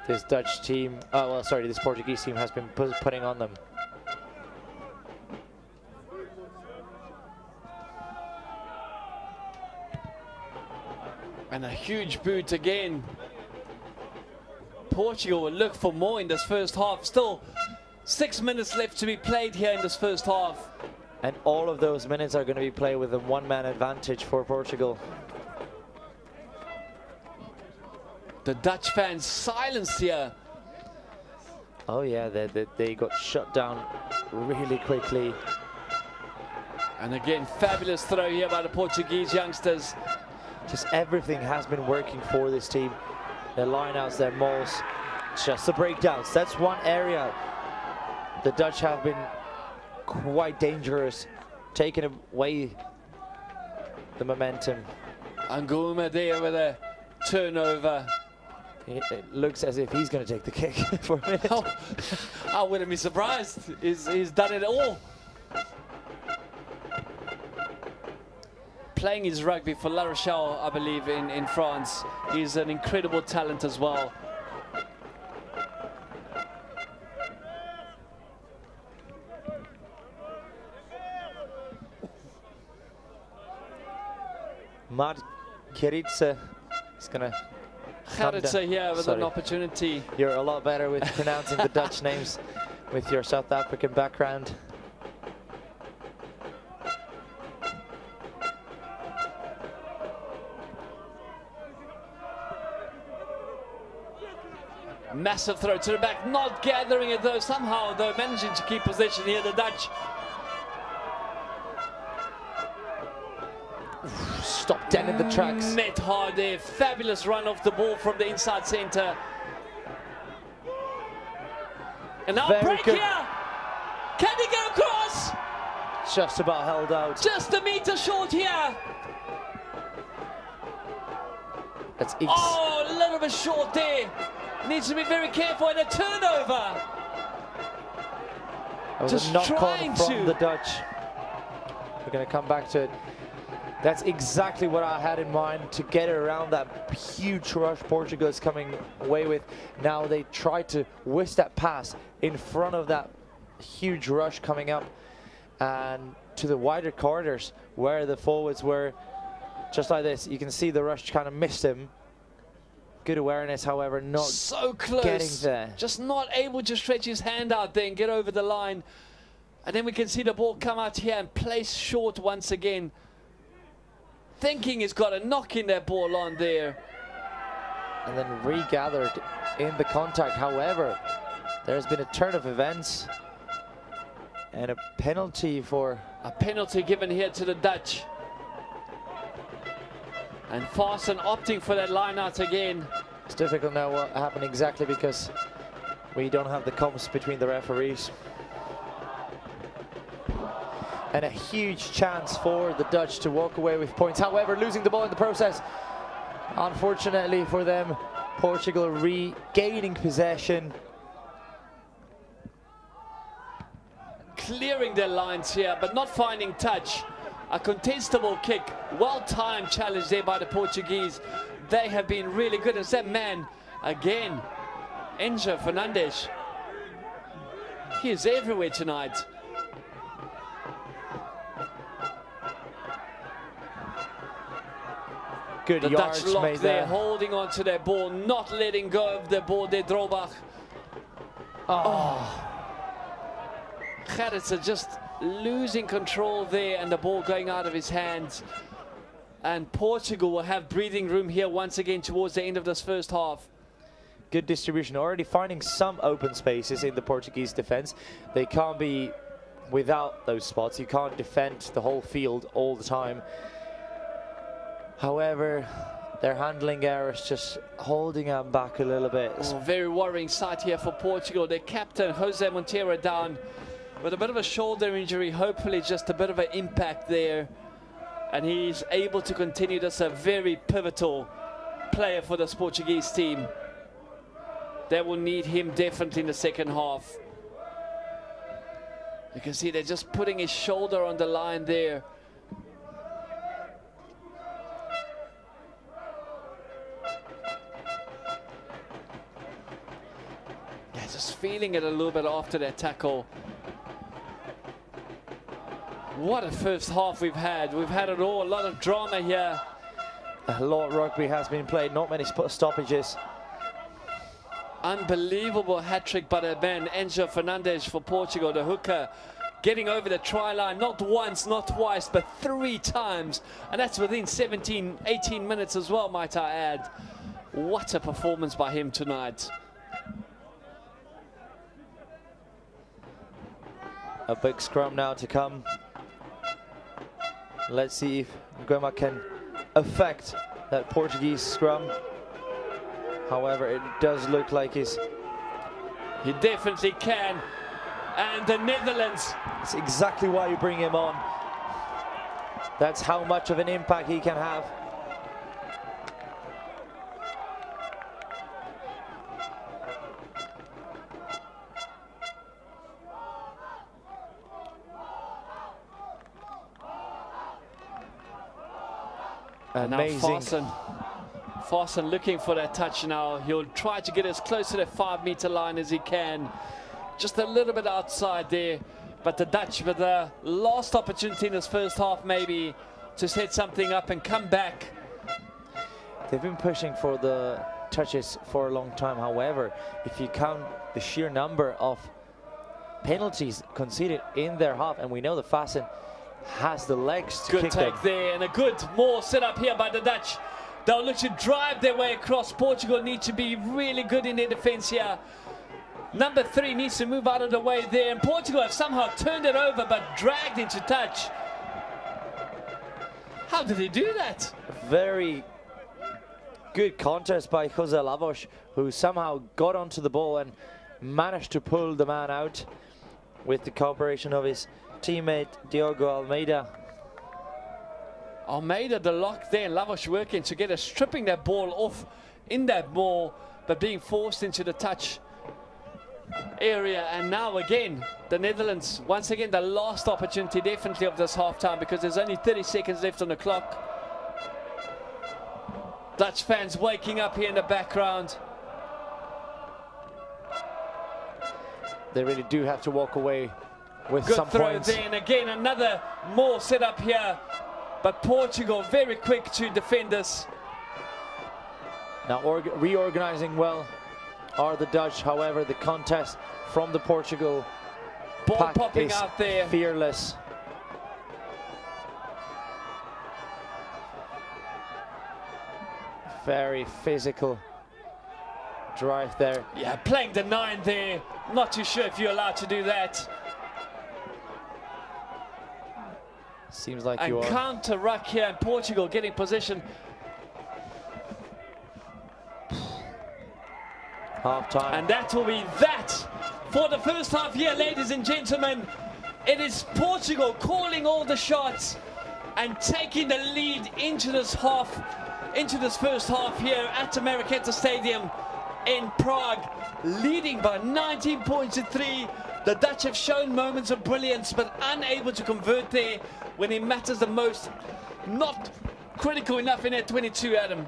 this Dutch team, this Portuguese team has been putting on them. And a huge boot again. Portugal will look for more in this first half. Still 6 minutes left to be played here in this first half. And all of those minutes are going to be played with a one-man advantage for Portugal. The Dutch fans silenced here. Oh yeah, they got shut down really quickly. And again, fabulous throw here by the Portuguese youngsters. Just everything has been working for this team. Their lineouts, their mauls, just the breakdowns. That's one area the Dutch have been quite dangerous, taking away the momentum. Anguma there with a turnover. It looks as if he's going to take the kick for a minute. Oh, I wouldn't be surprised. He's done it all. Playing his rugby for La Rochelle, I believe, in France. He's an incredible talent as well. Marketa is going to... Marketa here with an opportunity. You're a lot better with pronouncing the Dutch names with your South African background. Massive throw to the back, not gathering it though. Somehow though managing to keep possession here, the Dutch. Stop dead in the tracks. Met hard there. Fabulous run off the ball from the inside centre. And now break here. Can he go across? Just about held out. Just a metre short here. That's a little bit short there. Needs to be very careful in a turnover. That was just a knock on from the Dutch. We're going to come back to it. That's exactly what I had in mind, to get around that huge rush Portugal is coming away with. Now they try to whisk that pass in front of that huge rush coming up and to the wider corridors where the forwards were. Just like this, you can see the rush kind of missed him. Good awareness, however, not so close, getting there. Just not able to stretch his hand out there and get over the line. And then we can see the ball come out here and place short once again. Thinking he's got a knock in that ball on there. And then regathered in the contact. However, there's been a turn of events and a penalty given here to the Dutch. And Farson opting for that line out again. It's difficult now what happened exactly because we don't have the comms between the referees. And a huge chance for the Dutch to walk away with points. However, losing the ball in the process. Unfortunately for them, Portugal regaining possession. Clearing their lines here, but not finding touch. A contestable kick, well-timed challenge there by the Portuguese. They have been really good. It's that man again, Enzo Fernandes. He is everywhere tonight. Good the yards Dutch lock made there, holding on to their ball, not letting go of the ball there, Drobach. Gerritsen just losing control there and the ball going out of his hands. And Portugal will have breathing room here once again towards the end of this first half. Good distribution, already finding some open spaces in the Portuguese defense. They can't be without those spots. You can't defend the whole field all the time. However, Their handling errors just holding them back a little bit. Oh, very worrying sight here for Portugal. Their captain, Jose Monteiro, down with a bit of a shoulder injury. Hopefully just a bit of an impact there. And he's able to continue. That's a very pivotal player for this Portuguese team. They will need him definitely in the second half. You can see they're just putting his shoulder on the line there. Yeah, just feeling it a little bit after that tackle. What a first half we've had. We've had it all, a lot of drama here. A lot of rugby has been played, not many stoppages. Unbelievable hat-trick by the man, Enzo Fernandes for Portugal, the hooker, getting over the try line, not once, not twice, but 3 times. And that's within 17, 18 minutes as well, might I add. What a performance by him tonight. A big scrum now to come. Let's see if Goma can affect that Portuguese scrum. However, it does look like he definitely can. And the Netherlands. That's exactly why you bring him on. That's how much of an impact he can have. Amazing. Now Farson looking for that touch now. He'll try to get as close to the 5-meter line as he can. Just a little bit outside there. But the Dutch with the last opportunity in this first half maybe to set something up and come back. They've been pushing for the touches for a long time. However, if you count the sheer number of penalties conceded in their half, and we know the Fasten has the legs to kick them. Good take there, and a good more set up here by the Dutch. They'll look to drive their way across. Portugal need to be really good in their defense here. Number 3 needs to move out of the way there, and Portugal have somehow turned it over but dragged into touch. How did he do that? Very good contest by Jose Lavos, who somehow got onto the ball and managed to pull the man out with the cooperation of his teammate Diogo Almeida. Almeida the lock there, and Lavos working together, stripping that ball off in that ball, but being forced into the touch area. And now again, the Netherlands, once again, the last opportunity definitely of this half-time, because there's only 30 seconds left on the clock. Dutch fans waking up here in the background. They really do have to walk away with Good some throw points. there, and again another more set up here, but Portugal very quick to defend this. Now reorganizing well are the Dutch. However, the contest from the Portugal Ball pack popping is out there. fearless. Very physical drive there. Yeah, playing the 9 there. Not too sure if you're allowed to do that. Seems like And you are. counter ruck here, and Portugal getting position. Half time. And that will be that for the first half here, ladies and gentlemen. It is Portugal calling all the shots and taking the lead into this first half here at the Marketa Stadium in Prague, leading by 19 points to 3. The Dutch have shown moments of brilliance, but unable to convert there when it matters the most. Not critical enough in at 22, Adam.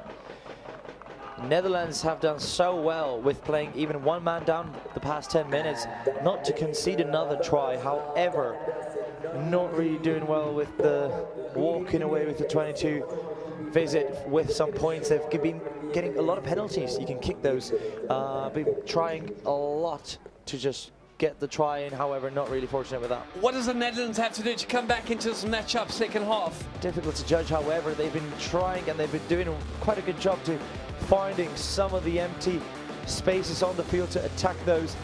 Netherlands have done so well with playing even one man down the past 10 minutes, not to concede another try. However, not really doing well with the walking away with the 22 visit with some points. They've been getting a lot of penalties. You can kick those. Been trying a lot to just get the try in, however, not really fortunate with that. What does the Netherlands have to do to come back into this matchup second half? Difficult to judge, however, they've been trying and they've been doing quite a good job to finding some of the empty spaces on the field to attack those,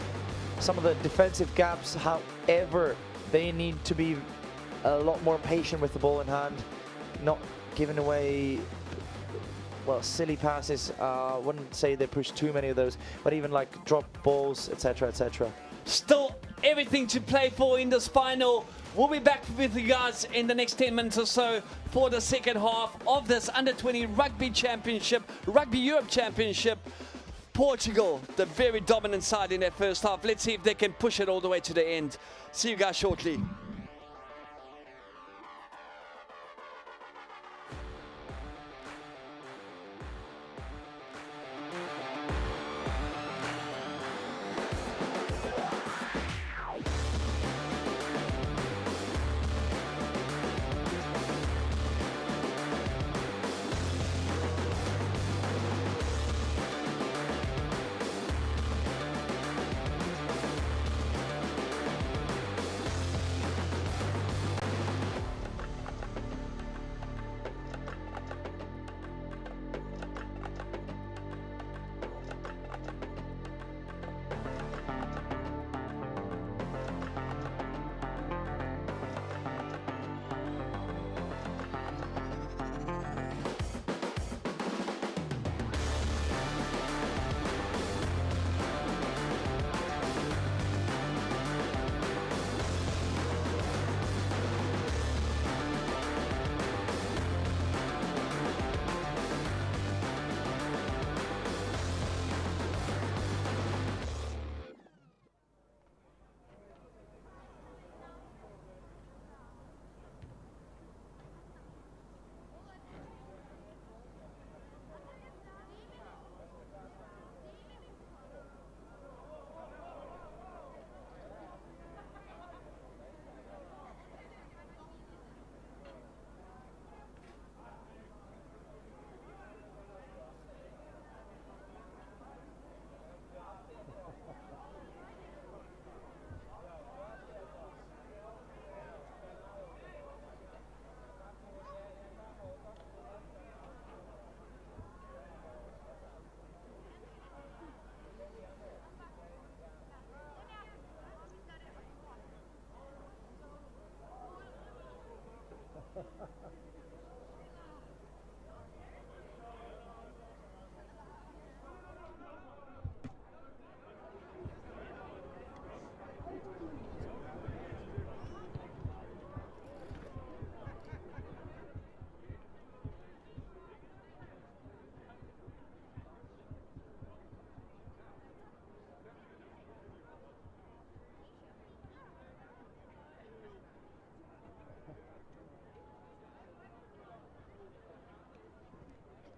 some of the defensive gaps. However, they need to be a lot more patient with the ball in hand, not giving away well, silly passes. Wouldn't say they pushed too many of those, but even like drop balls, etc., etc. Still everything to play for in this final. We'll be back with you guys in the next 10 minutes or so for the second half of this Under-20 Rugby Championship, Rugby Europe Championship. Portugal, the very dominant side in that first half. Let's see if they can push it all the way to the end. See you guys shortly.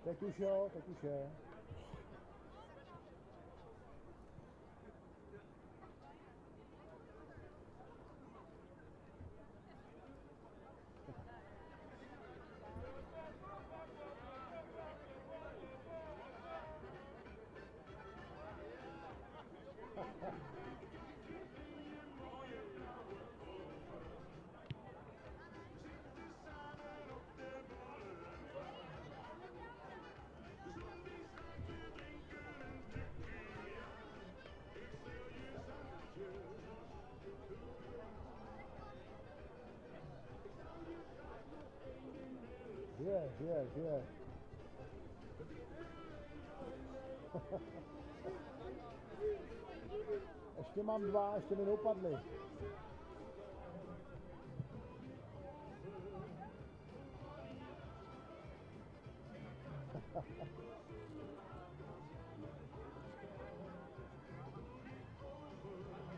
Tak už jo, tak už je. Žije. Ještě mám dva, ještě mi neupadly.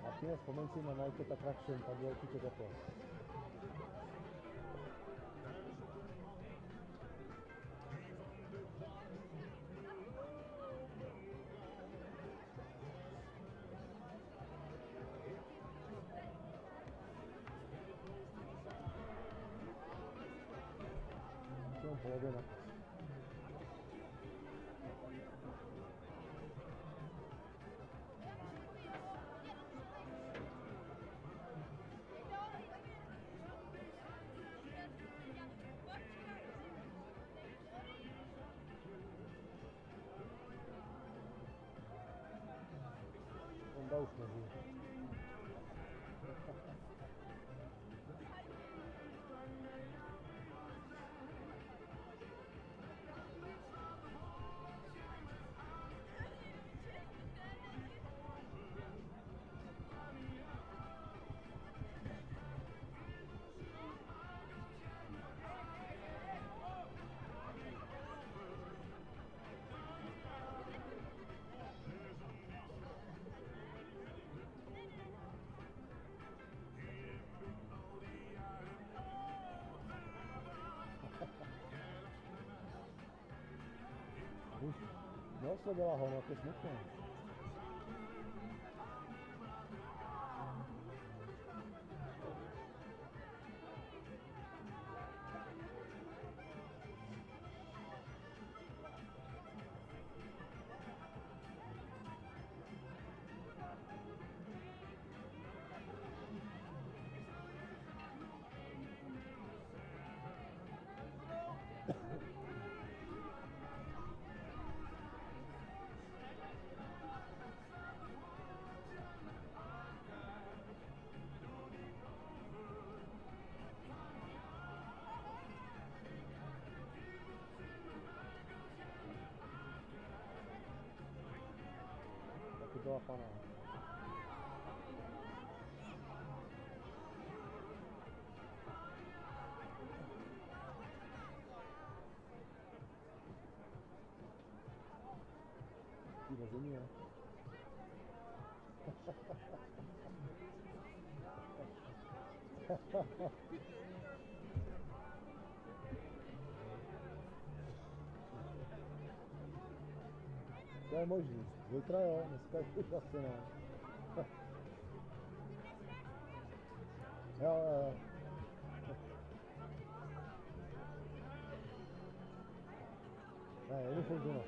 Martine, vzpomeň si na Marketa Stadium, tam je určitě teplo. Polovina. Onda už neví. oslovila ho, no to je smutné. To byla pana. Ty na zemi, jo? To je možný. Zítra jo, dneska už asi ne. Jo. Ne, jedu furt doma.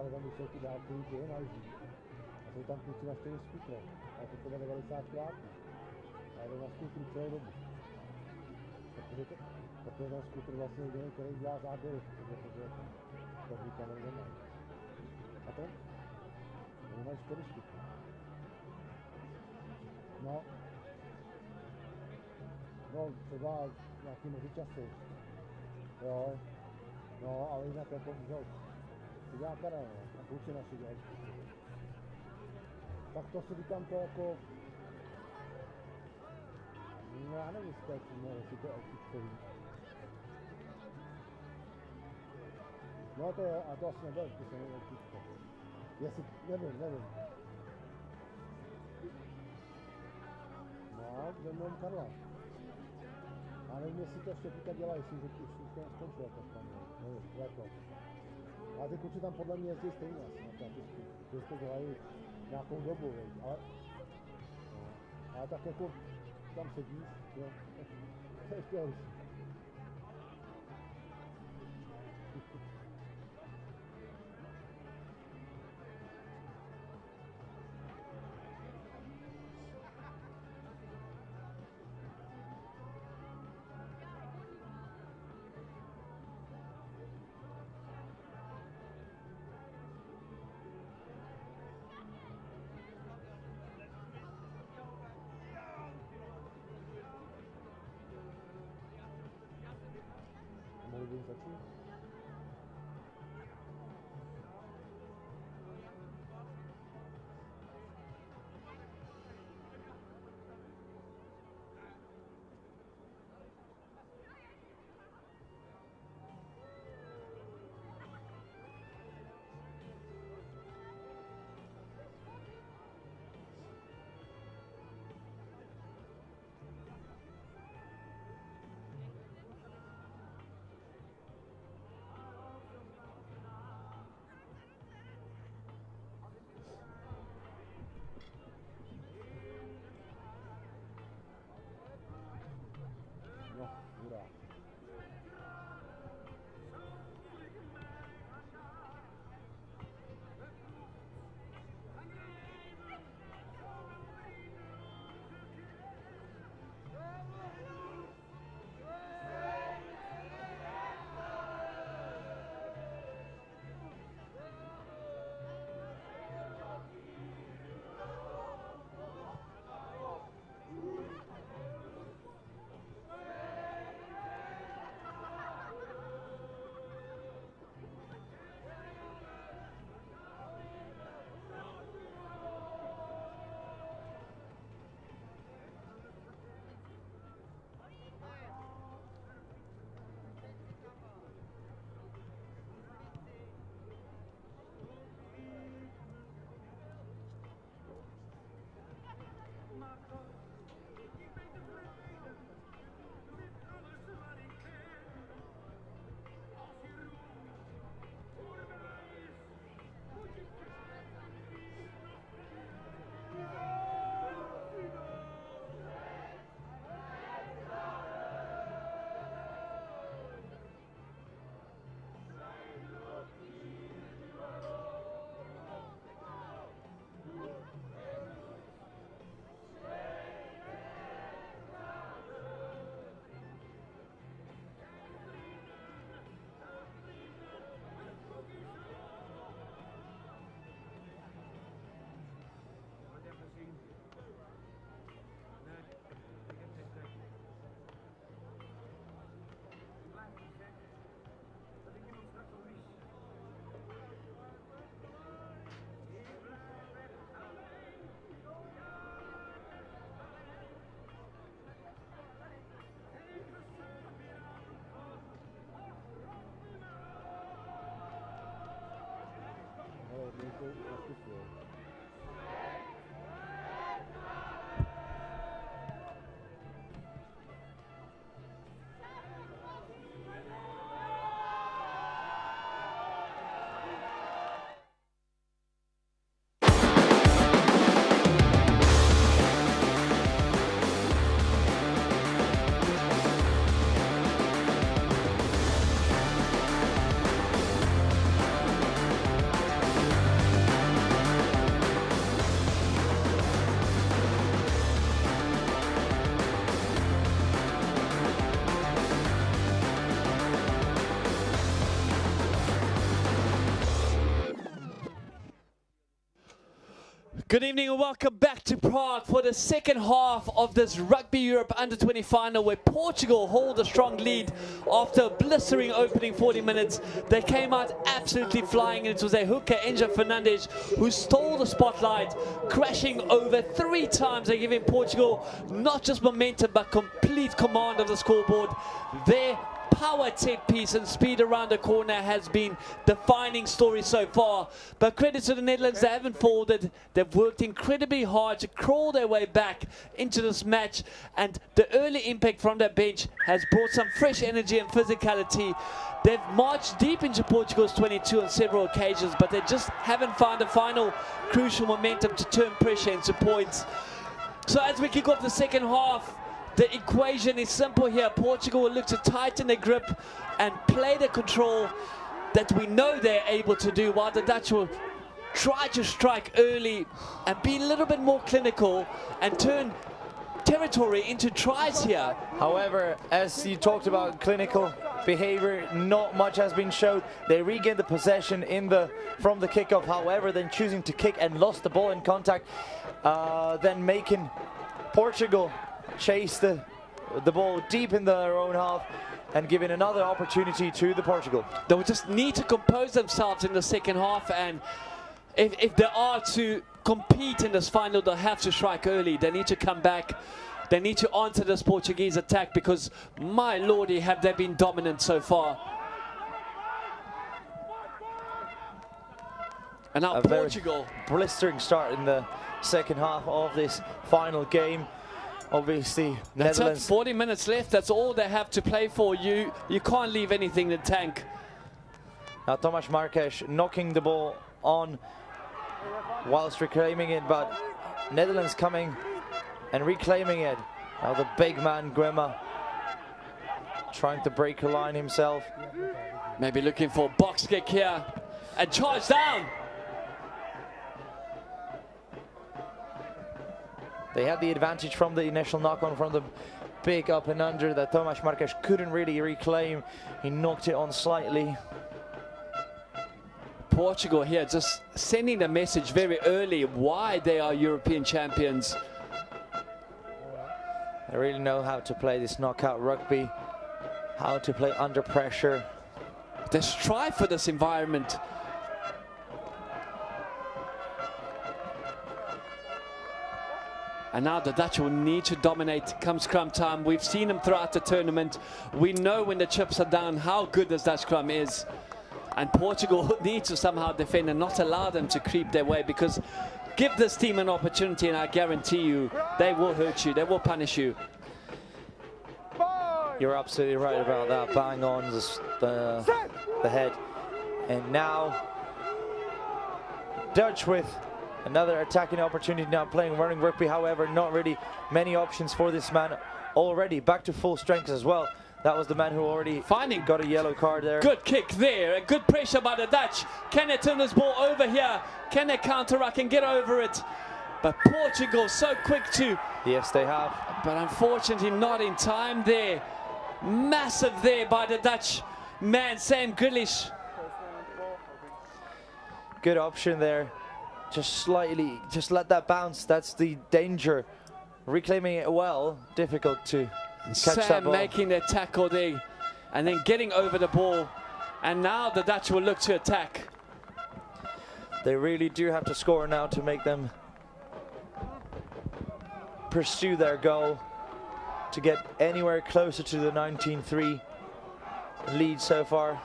Ale tam už jsou ty dálkový ty nalží. A jsou tam kluci na 4 skutre. A to třeba 90 krátků. A jdou na skutru celou dobu. Protože ten skutr vlastně jediný, který dělá záběry. Protože to kamery nemají. A to? Oni mají 4 skutry. No třeba nějaký mezičasy. Jo. No, ale jinak jako to dělá Karel, a kluci naši dělají. Tak to si říkám to jako... No já nevím, jestli to je autickový. No to jo, a to asi nebylo, to se nebylo auticko. Jestli, nevím. No, že mám Karla. A nevím, jestli to ještě teďka dělají, jestli už to neskončilo, to tam je, nevím, jako. A ty kluci tam podle mě jezdí stejně asi na tátisku, protože to dělají nějakou dobu, ale tak jako tam sedíš, jo, to je ještě horší. Mohli bych začít? Good evening and welcome back to Prague for the second half of this Rugby Europe Under-20 final, where Portugal hold a strong lead after a blistering opening 40 minutes. They came out absolutely flying, and it was a hooker, Enzo Fernandes, who stole the spotlight, crashing over 3 times and giving Portugal not just momentum but complete command of the scoreboard. Their power set piece and speed around the corner has been defining story so far. But credit to the Netherlands, they haven't folded. They've worked incredibly hard to crawl their way back into this match, and the early impact from their bench has brought some fresh energy and physicality. They've marched deep into Portugal's 22 on several occasions, but they just haven't found the final crucial momentum to turn pressure into points. So as we kick off the second half, the equation is simple here. Portugal will look to tighten their grip and play the control that we know they're able to do, while the Dutch will try to strike early and be a little bit more clinical and turn territory into tries here. However, as you talked about clinical behavior, not much has been showed. They regained the possession from the kickoff, however, then choosing to kick and lost the ball in contact, then making Portugal chase the ball deep in their own half and giving another opportunity to the Portugal. They will just need to compose themselves in the second half, and if they are to compete in this final, they'll have to strike early. They need to come back. They need to answer this Portuguese attack, because my lordy, have they been dominant so far. And now Portugal. Blistering start in the second half of this final game. Obviously, that's Netherlands. it, 40 minutes left. That's all they have to play for. You can't leave anything in the tank. Now Tomáš Markeš knocking the ball on whilst reclaiming it, but Netherlands coming and reclaiming it. Now the big man Guema trying to break a line himself. Maybe looking for a box kick here and charge down. They had the advantage from the initial knock-on, from the big up and under that Tomáš Markeš couldn't really reclaim. He knocked it on slightly. Portugal here just sending the message very early why they are European champions. They really know how to play this knockout rugby, how to play under pressure. They strive for this environment. And now the Dutch will need to dominate come scrum time. We've seen them throughout the tournament. We know when the chips are down how good this Dutch scrum is. And Portugal needs to somehow defend and not allow them to creep their way, because give this team an opportunity and I guarantee you they will hurt you, they will punish you. You're absolutely right about that. Bang on the head. And now Dutch with another attacking opportunity, now playing running rugby. However, not really many options for this man already. Back to full strength as well. That was the man who already got a yellow card there. Good kick there, a good pressure by the Dutch. Can they turn this ball over here? Can they counteract and get over it? But Portugal so quick to. Yes, they have. But unfortunately not in time there. Massive there by the Dutch man, Sam Grealish. Good option there. Just slightly, just let that bounce. That's the danger. Reclaiming it well, difficult to catch that ball. Sam making the tackle there and then getting over the ball. And now the Dutch will look to attack. They really do have to score now to make them pursue their goal, to get anywhere closer to the 19-3 lead so far.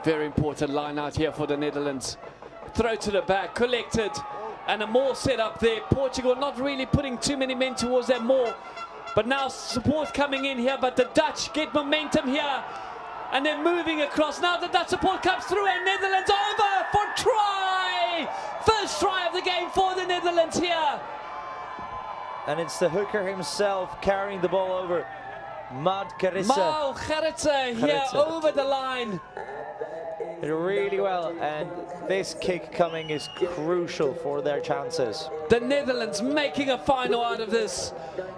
Very important line out here for the Netherlands. Throw to the back, collected, and a more set up there. Portugal not really putting too many men towards that more. But now support coming in here, but the Dutch get momentum here. And they're moving across. Now the Dutch support comes through and Netherlands over for try! First try of the game for the Netherlands here. And it's the hooker himself carrying the ball over. Marketa here over the line. Really well, and this kick coming is crucial for their chances. The Netherlands making a final out of this.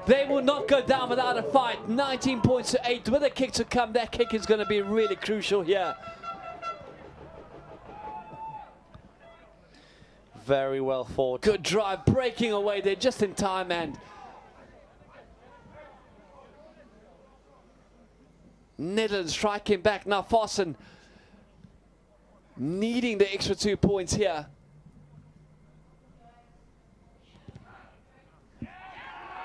They will not go down without a fight. 19 points to 8 with a kick to come. That kick is going to be really crucial here. Very well fought. Good drive, breaking away there just in time, and Netherlands striking back now. Fasten needing the extra 2 points here.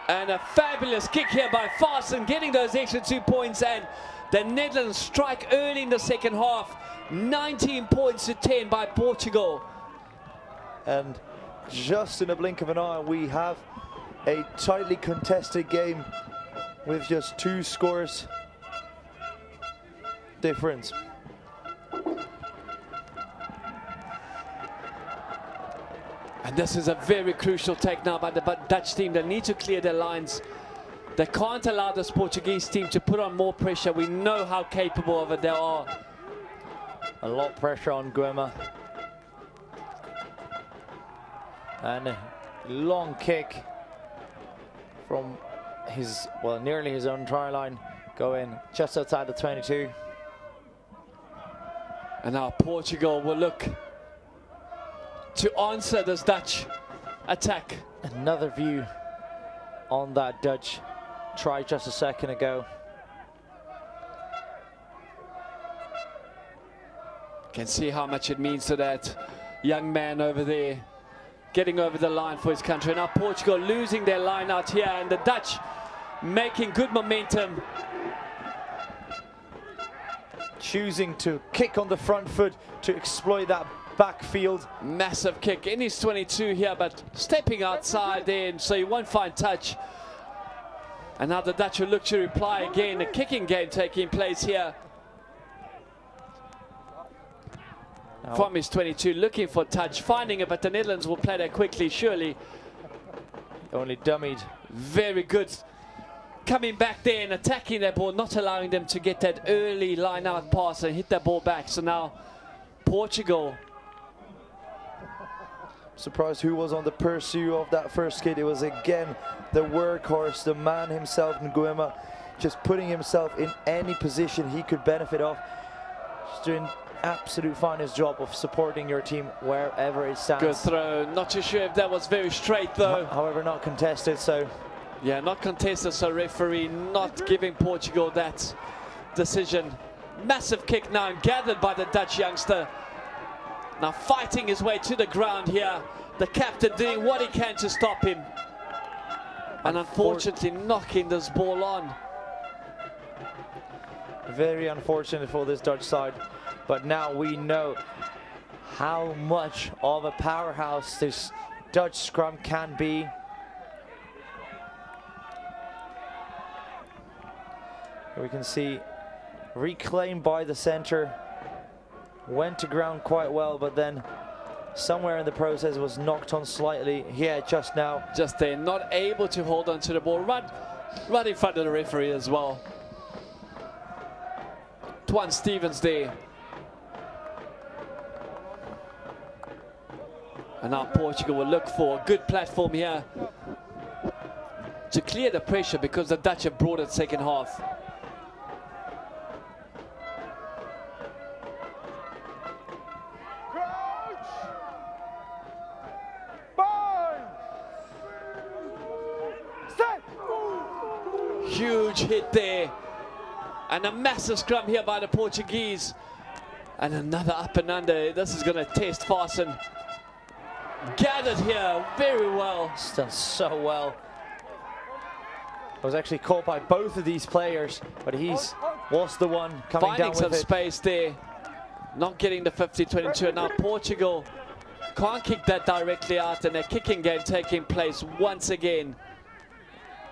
And a fabulous kick here by Fasten, getting those extra 2 points, and the Netherlands strike early in the second half. 19 points to 10 by Portugal. And just in a blink of an eye, we have a tightly contested game with just 2 scores difference. And this is a very crucial take now by the Dutch team. They need to clear their lines. They can't allow this Portuguese team to put on more pressure. We know how capable of it they are. A lot of pressure on Guema. And a long kick from his, well, nearly his own try line, going just outside the 22. And now Portugal will look to answer this Dutch attack. Another view on that Dutch try just a second ago. Can see how much it means to that young man over there, getting over the line for his country. Now Portugal losing their line out here, and the Dutch making good momentum. Choosing to kick on the front foot to exploit that backfield. Massive kick in his 22 here, but stepping outside there, so he won't find touch. And now the Dutch will look to reply again. A kicking game taking place here. From his 22, looking for touch, finding it, but the Netherlands will play that quickly, surely. Only dummied. Very good. Coming back there and attacking that ball, not allowing them to get that early line-out pass and hit that ball back. So now Portugal. Surprised who was on the pursuit of that first kid. It was again the workhorse, the man himself, Nguema, just putting himself in any position he could benefit of. Just doing absolute finest job of supporting your team wherever it stands. Good throw. Not too sure if that was very straight though. However, not contested, so. Yeah, not contested, so referee not giving Portugal that decision. Massive kick now gathered by the Dutch youngster. Now fighting his way to the ground here. The captain doing what he can to stop him. And unfortunately knocking this ball on. Very unfortunate for this Dutch side. But now we know how much of a powerhouse this Dutch scrum can be. We can see reclaimed by the center, went to ground quite well, but then somewhere in the process was knocked on slightly here just now. Just there, not able to hold on to the ball, right in front of the referee as well. Twan Stevens there. And now Portugal will look for a good platform here to clear the pressure, because the Dutch have brought it second half. Huge hit there, and a massive scrum here by the Portuguese, and another up and under. This is going to test Fasten. Gathered here very well. It's done so well. I was actually caught by both of these players, but he's was the one coming finding down with some it. space there. Not getting the 50-22. Now Portugal can't kick that directly out, and a kicking game taking place once again.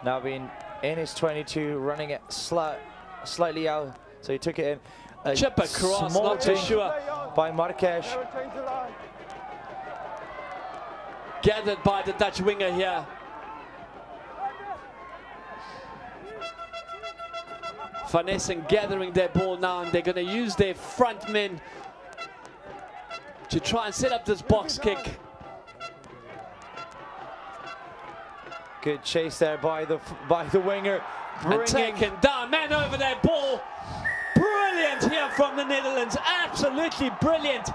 Now being in his 22, running it slightly out, so he took it in. A chip across, small not too thing sure. by Marques. Gathered by the Dutch winger here. Van Essen gathering their ball now, and they're going to use their front men to try and set up this box kick. Good chase there by the winger. And taken down, man over that ball. Brilliant here from the Netherlands, absolutely brilliant.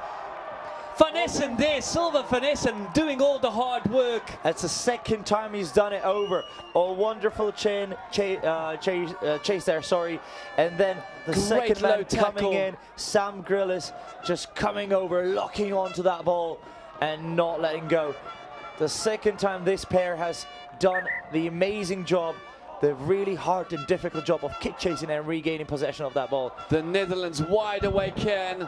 Van Essen there, Silver Van Essen doing all the hard work. That's the second time he's done it over. A wonderful chase there, sorry. And then the Great second man low tackle. coming in, Sam Grillis just coming over, locking onto that ball and not letting go. The second time this pair has done the amazing job, the really hard and difficult job of kick chasing and regaining possession of that ball. The Netherlands wide awake here.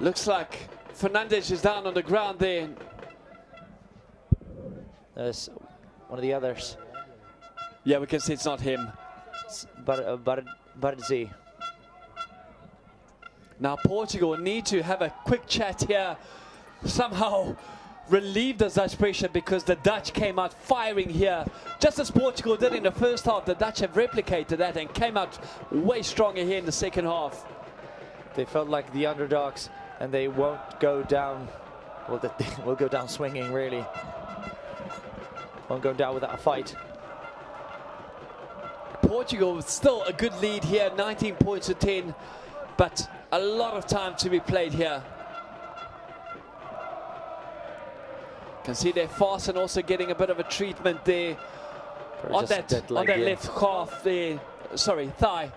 Looks like Fernandes is down on the ground there. There's one of the others. Yeah, we can see it's not him. Barzi. Now Portugal need to have a quick chat here. Somehow relieve the Dutch pressure, because the Dutch came out firing here. Just as Portugal did in the first half, the Dutch have replicated that and came out way stronger here in the second half. They felt like the underdogs, and they won't go down. Well, they will go down swinging, really. Won't go down without a fight. Portugal with still a good lead here, 19 points to 10, but a lot of time to be played here. Can see they're fast and also getting a bit of a treatment there on that left calf there. Sorry, thigh.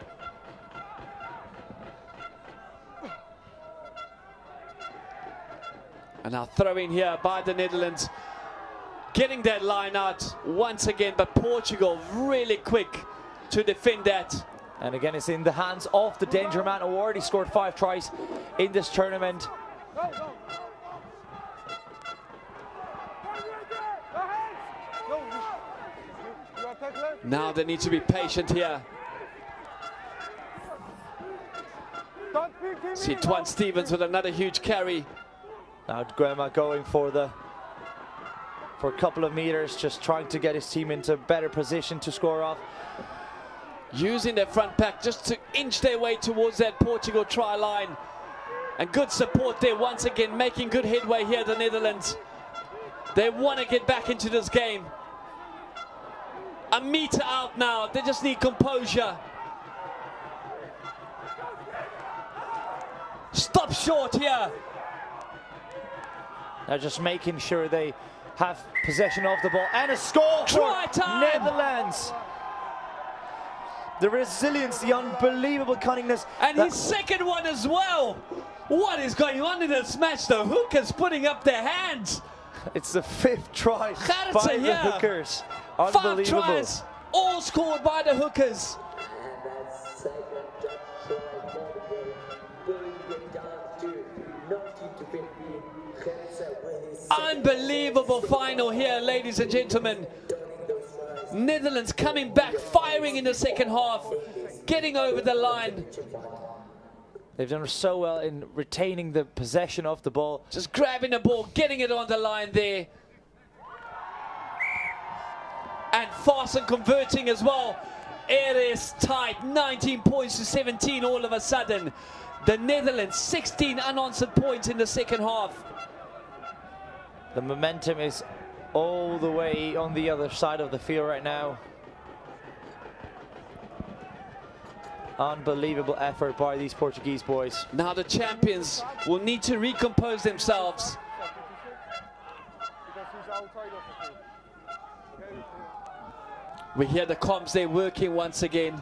And now throwing here by the Netherlands, getting that line out once again, but Portugal really quick to defend that. And again, it's in the hands of the danger man, who already scored 5 tries in this tournament. Now they need to be patient here. See Twan Stevens with another huge carry. Now Guema going for a couple of meters, just trying to get his team into a better position to score off. Using their front pack just to inch their way towards that Portugal try line. And good support there once again, making good headway here, the Netherlands. They want to get back into this game. A meter out now, they just need composure. Stop short here. They're just making sure they have possession of the ball, and a score Try for time. Netherlands. The resilience, the unbelievable cunningness. And his second one as well. What is going on in this match? The hookers putting up their hands. It's the 5th try Gertse, by the yeah. hookers. 5 Unbelievable. tries, all scored by the hookers. Unbelievable final here, ladies and gentlemen. Netherlands coming back, firing in the second half, getting over the line. They've done so well in retaining the possession of the ball. Just grabbing the ball, getting it on the line there. And fast and converting as well. It is tight, 19 points to 17 all of a sudden. The Netherlands, 16 unanswered points in the second half. The momentum is all the way on the other side of the field right now. Unbelievable effort by these Portuguese boys. Now the champions will need to recompose themselves. We hear the comms, they're working once again.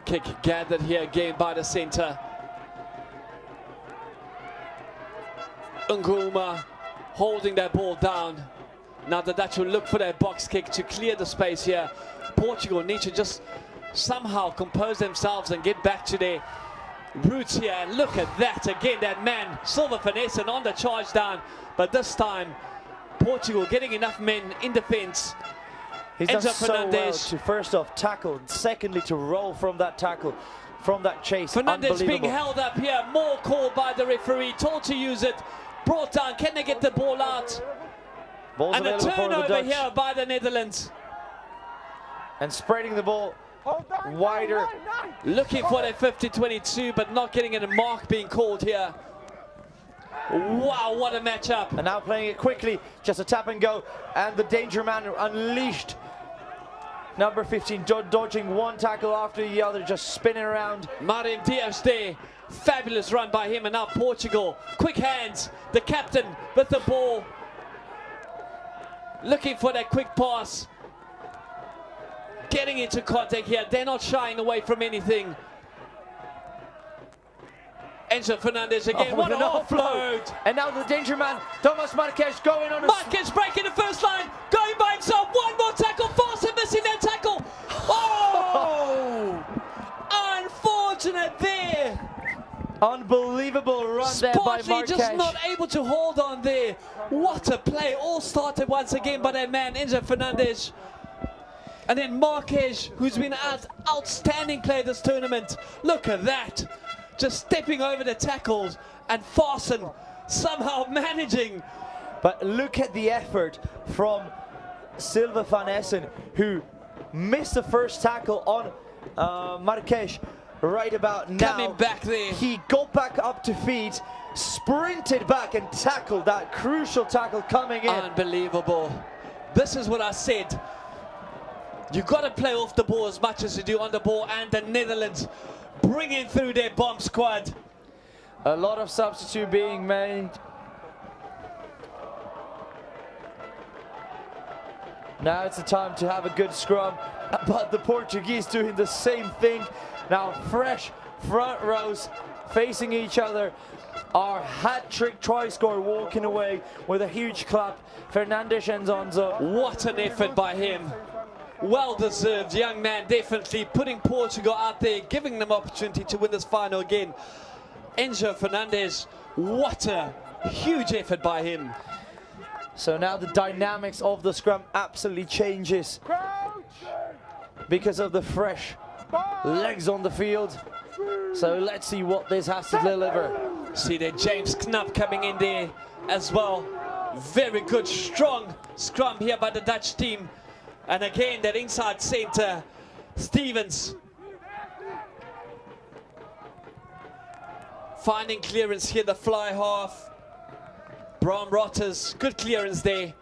Kick gathered here again by the center. Nguma holding that ball down. Now the Dutch will look for that box kick to clear the space here. Portugal need to just somehow compose themselves and get back to their roots here. And look at that again, that man, Silva Finesse on the charge down. But this time, Portugal getting enough men in defense. He's done so well to first off tackle, secondly to roll from that tackle, from that chase. Fernandez being held up here, more called by the referee, told to use it, brought down, can they get the ball out? Ball's and a turnover here by the Netherlands. And spreading the ball wider. Looking for that 50-22, but not getting a mark being called here. Wow, what a matchup. And now playing it quickly, just a tap and go. And the danger man unleashed. Number 15 dodging one tackle after the other, just spinning around. Marim Diaz there. Fabulous run by him, and now Portugal. Quick hands, the captain with the ball. Looking for that quick pass. Getting into contact here. They're not shying away from anything. Enzo Fernandez again. What an offload. And now the danger man, Thomas Marques, going on. Marques breaking the first line. Going by himself. One more tackle. Fast and missing that tackle. Oh! Unfortunate there. Unbelievable run there by Marques. Just not able to hold on there. What a play. All started once again by that man, Enzo Fernandez. And then Marques, who's been an outstanding player this tournament. Look at that. Just stepping over the tackles, and Farson somehow managing. But look at the effort from Silva van Essen, who missed the first tackle on Marques. Right about now, coming back there. He got back up to feet, sprinted back and tackled that crucial tackle coming in. Unbelievable. This is what I said. You got to play off the ball as much as you do on the ball, and the Netherlands bringing through their bomb squad. A lot of substitute being made. Now it's the time to have a good scrum, but the Portuguese doing the same thing. Now fresh front rows facing each other. Our hat-trick try scorer walking away with a huge clap. Fernandes and Zonzo. What an effort by him. Well deserved, young man, definitely putting Portugal out there, giving them opportunity to win this final again. Enzo Fernandez, what a huge effort by him. So now the dynamics of the scrum absolutely changes because of the fresh legs on the field. So let's see what this has to deliver. See there, James Knapp coming in there as well. Very good, strong scrum here by the Dutch team. And again, that inside center, Stevens. Finding clearance here, the fly half. Bram Rotters, good clearance there.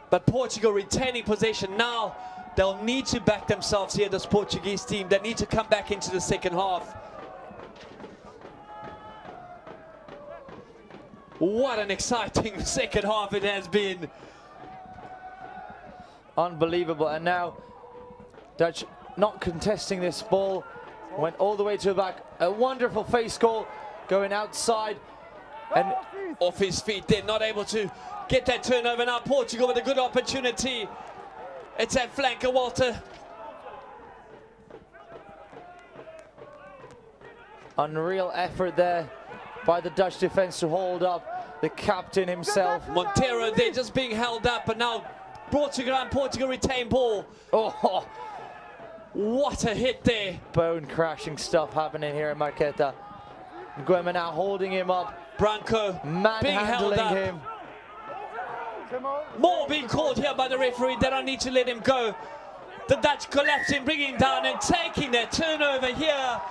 But Portugal retaining possession. Now they'll need to back themselves here, this Portuguese team. They need to come back into the second half. What an exciting second half it has been. Unbelievable. And now Dutch not contesting this ball, went all the way to the back. A wonderful face goal going outside and off his feet there, not able to get that turnover. Now Portugal with a good opportunity. It's that flanker, Walter. Unreal effort there by the Dutch defense to hold up the captain himself. Montero there just being held up, but now brought to ground. Portugal retain ball. Oh, what a hit there. Bone crashing stuff happening here in Marketa. Nguema now holding him up. Branco being held up. Him. More being called here by the referee. They don't need to let him go. The Dutch collapsing, bringing him down and taking their turnover here.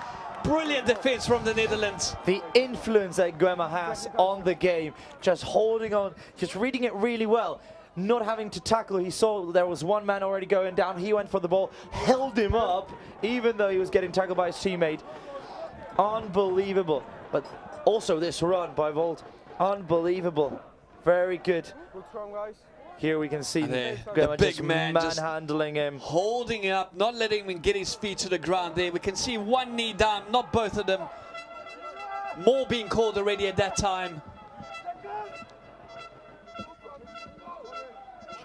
Brilliant defense from the Netherlands. The influence that Nguema has on the game, just holding on, just reading it really well. Not having to tackle. He saw there was one man already going down. He went for the ball, held him up, even though he was getting tackled by his teammate. Unbelievable. But also this run by Volt, unbelievable. Very good. Here we can see the big man manhandling him, holding him up, not letting him get his feet to the ground there. We can see one knee down, not both of them. More being called already at that time.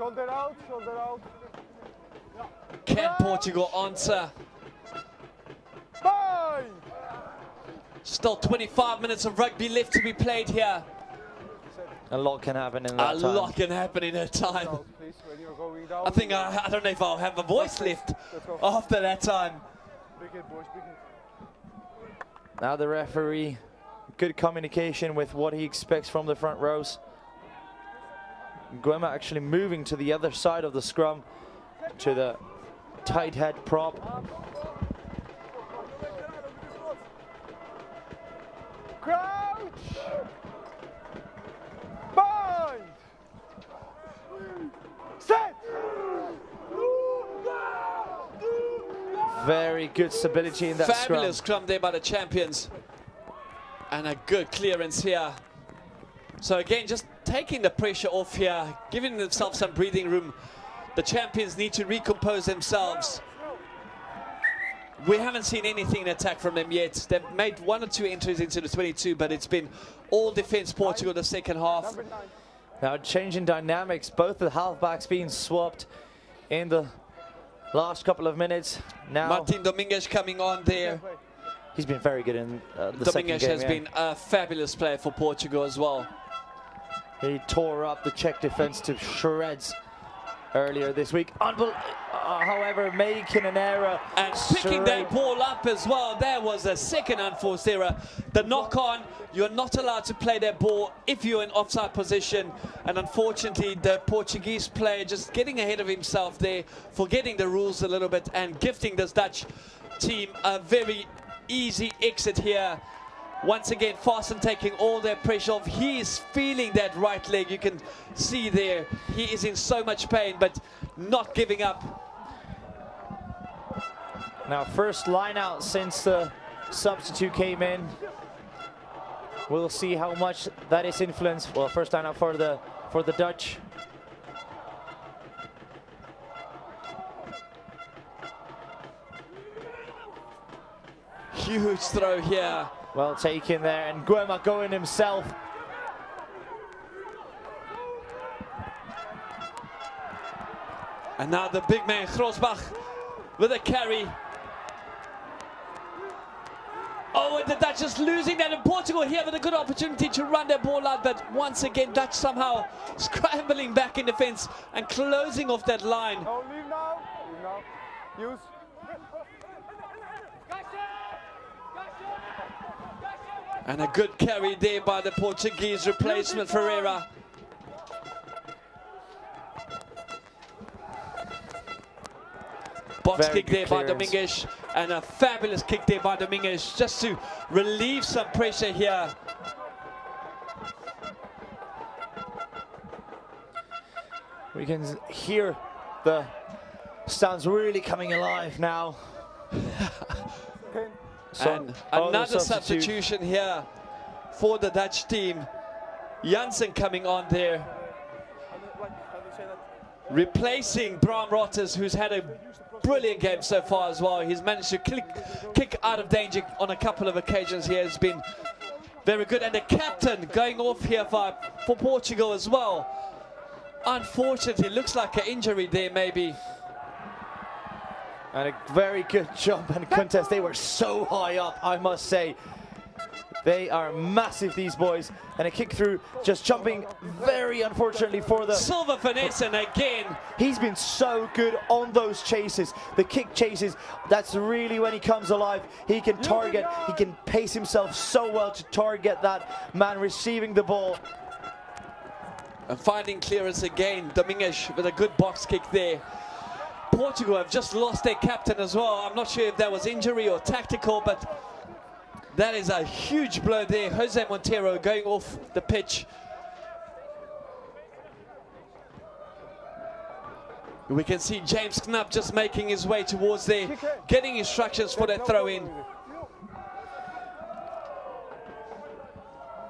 Shoulder out, shoulder out. Can Portugal answer? Bind! Still 25 minutes of rugby left to be played here. A lot can happen in that A time. lot can happen in that time. Out, please, when you're going down. I think I don't know if I'll have a voice left after that time. Big hit, boys, big hit. Now the referee, good communication with what he expects from the front rows. Guema actually moving to the other side of the scrum, to the tight head prop. Crouch! Bind! Set! Very good stability in that Fabulous scrum. scrum there by the champions. And a good clearance here. So again, just taking the pressure off here, giving themselves some breathing room. The champions need to recompose themselves. We haven't seen anything in attack from them yet. They've made 1 or 2 entries into the 22, but it's been all defense Portugal the second half. Now changing dynamics, both the halfbacks being swapped in the last couple of minutes. Now Martin Domingues coming on there. he's been very good in the second Domingues game. has been a fabulous player for Portugal as well. He tore up the Czech defense to shreds earlier this week. However, making an error. And picking that ball up as well. There was a second unforced error. The knock on, you're not allowed to play that ball if you're in offside position. And unfortunately, the Portuguese player just getting ahead of himself there, forgetting the rules a little bit and gifting this Dutch team a very easy exit here. Once again, Fasten taking all their pressure off. He is feeling that right leg. You can see there, he is in so much pain, but not giving up. Now, first line out since the substitute came in. We'll see how much that is influenced. Well, first line out for the Dutch. Huge throw here. Well taken there, and Guema going himself. And now the big man, Grosbach, with a carry. Oh, and the Dutch just losing that in Portugal here with a good opportunity to run their ball out, but once again, Dutch somehow scrambling back in defense and closing off that line. No, leave now. Leave now. Use. And a good carry there by the Portuguese replacement, Ferreira. Box Very kick there by clearance. Domingues, and a fabulous kick there by Domingues just to relieve some pressure here. We can hear the stands really coming alive now. And another substitution here for the Dutch team. Janssen coming on there, replacing Bram Rotters, who's had a brilliant game so far as well. He's managed to kick out of danger on a couple of occasions. He has been very good. And the captain going off here for Portugal as well. Unfortunately, looks like an injury there maybe. And a very good jump and contest. They were so high up, I must say. They are massive, these boys. And a kick through, just jumping very unfortunately for the... Silver finesse, and again. He's been so good on those chases. The kick chases, that's really when he comes alive. He can target, he can pace himself so well to target that man receiving the ball. And finding clearance again, Domingues with a good box kick there. Portugal have just lost their captain as well. I'm not sure if that was injury or tactical, but that is a huge blow there. Jose Montero going off the pitch. We can see James Knapp just making his way towards there, getting instructions for that throw in.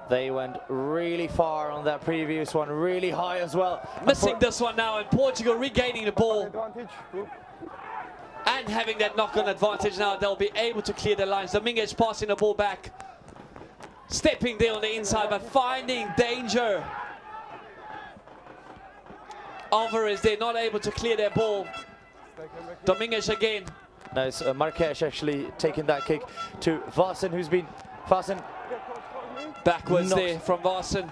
They went really far on that previous one, really high as well. Missing this one now, and Portugal regaining the ball. And having that knock-on advantage now, they'll be able to clear the lines. Domingues passing the ball back. Stepping there on the inside, but finding danger. Alvarez, they're not able to clear their ball. Dominguez again. Nice. Marketa actually taking that kick to Vassen, who's been... Vassen. Backwards there from Vassen.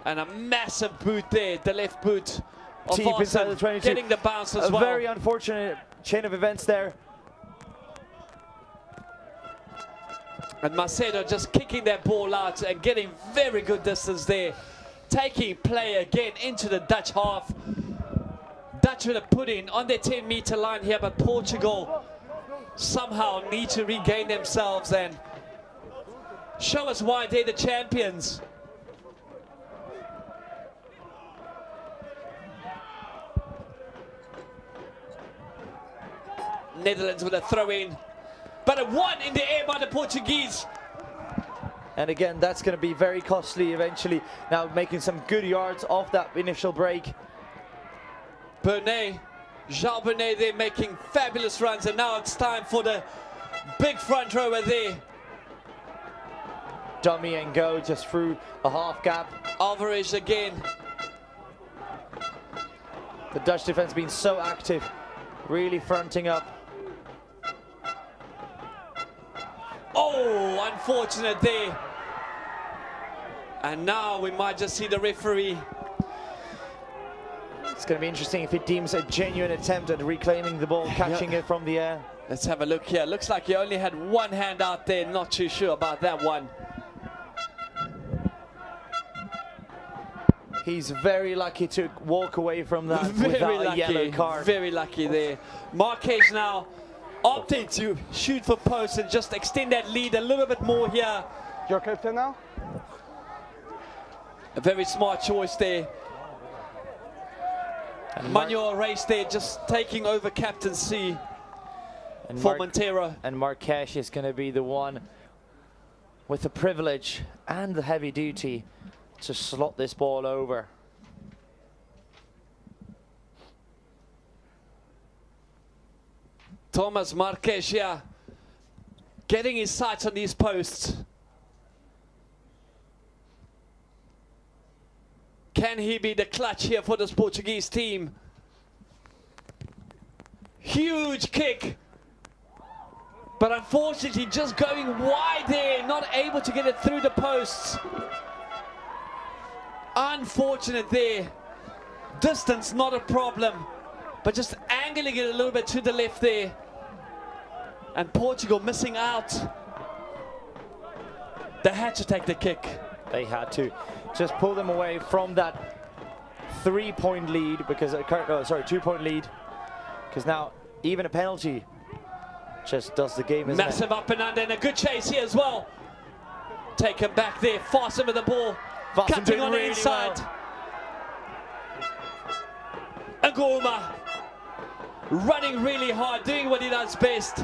And a massive boot there, the left boot of Deep inside the Vassen, 22. getting the bounce as well. A very unfortunate chain of events there. And Macedo just kicking that ball out and getting very good distance there. Taking play again into the Dutch half. Dutch with a put in on their 10-meter line here, but Portugal somehow need to regain themselves and show us why they're the champions. Netherlands with a throw in, but a one in the air by the Portuguese. And again, that's going to be very costly eventually. Now making some good yards off that initial break. Bernet, Jean Bernet there making fabulous runs, and now it's time for the big front rower there. Dummy and go just through a half gap. Alvarez again. The Dutch defense being so active, really fronting up. Oh, unfortunate there. And now we might just see the referee. It's going to be interesting if it deems a genuine attempt at reclaiming the ball, catching it from the air. Let's have a look here. Looks like he only had one hand out there. Not too sure about that one. He's very lucky to walk away from that without a yellow card. Very lucky there. Marquez now opting to shoot for post and just extend that lead a little bit more here. Your captain now? A very smart choice there. And Manuel Reis there just taking over captaincy for Montero. And Marquez is going to be the one with the privilege and the heavy duty to slot this ball over. Thomas Marquez here, getting his sights on these posts. Can he be the clutch here for this Portuguese team? Huge kick. But unfortunately just going wide there, not able to get it through the posts. Unfortunate there. Distance not a problem, but just angling it a little bit to the left there. And Portugal missing out. They had to take the kick. They had to just pull them away from that 3-point lead, because 2-point lead, because now even a penalty just does the game. Massive up and under, and a good chase here as well. Taken back there, Vassen with the ball. Vassen cutting on the inside. Well. Ngoma running really hard, doing what he does best.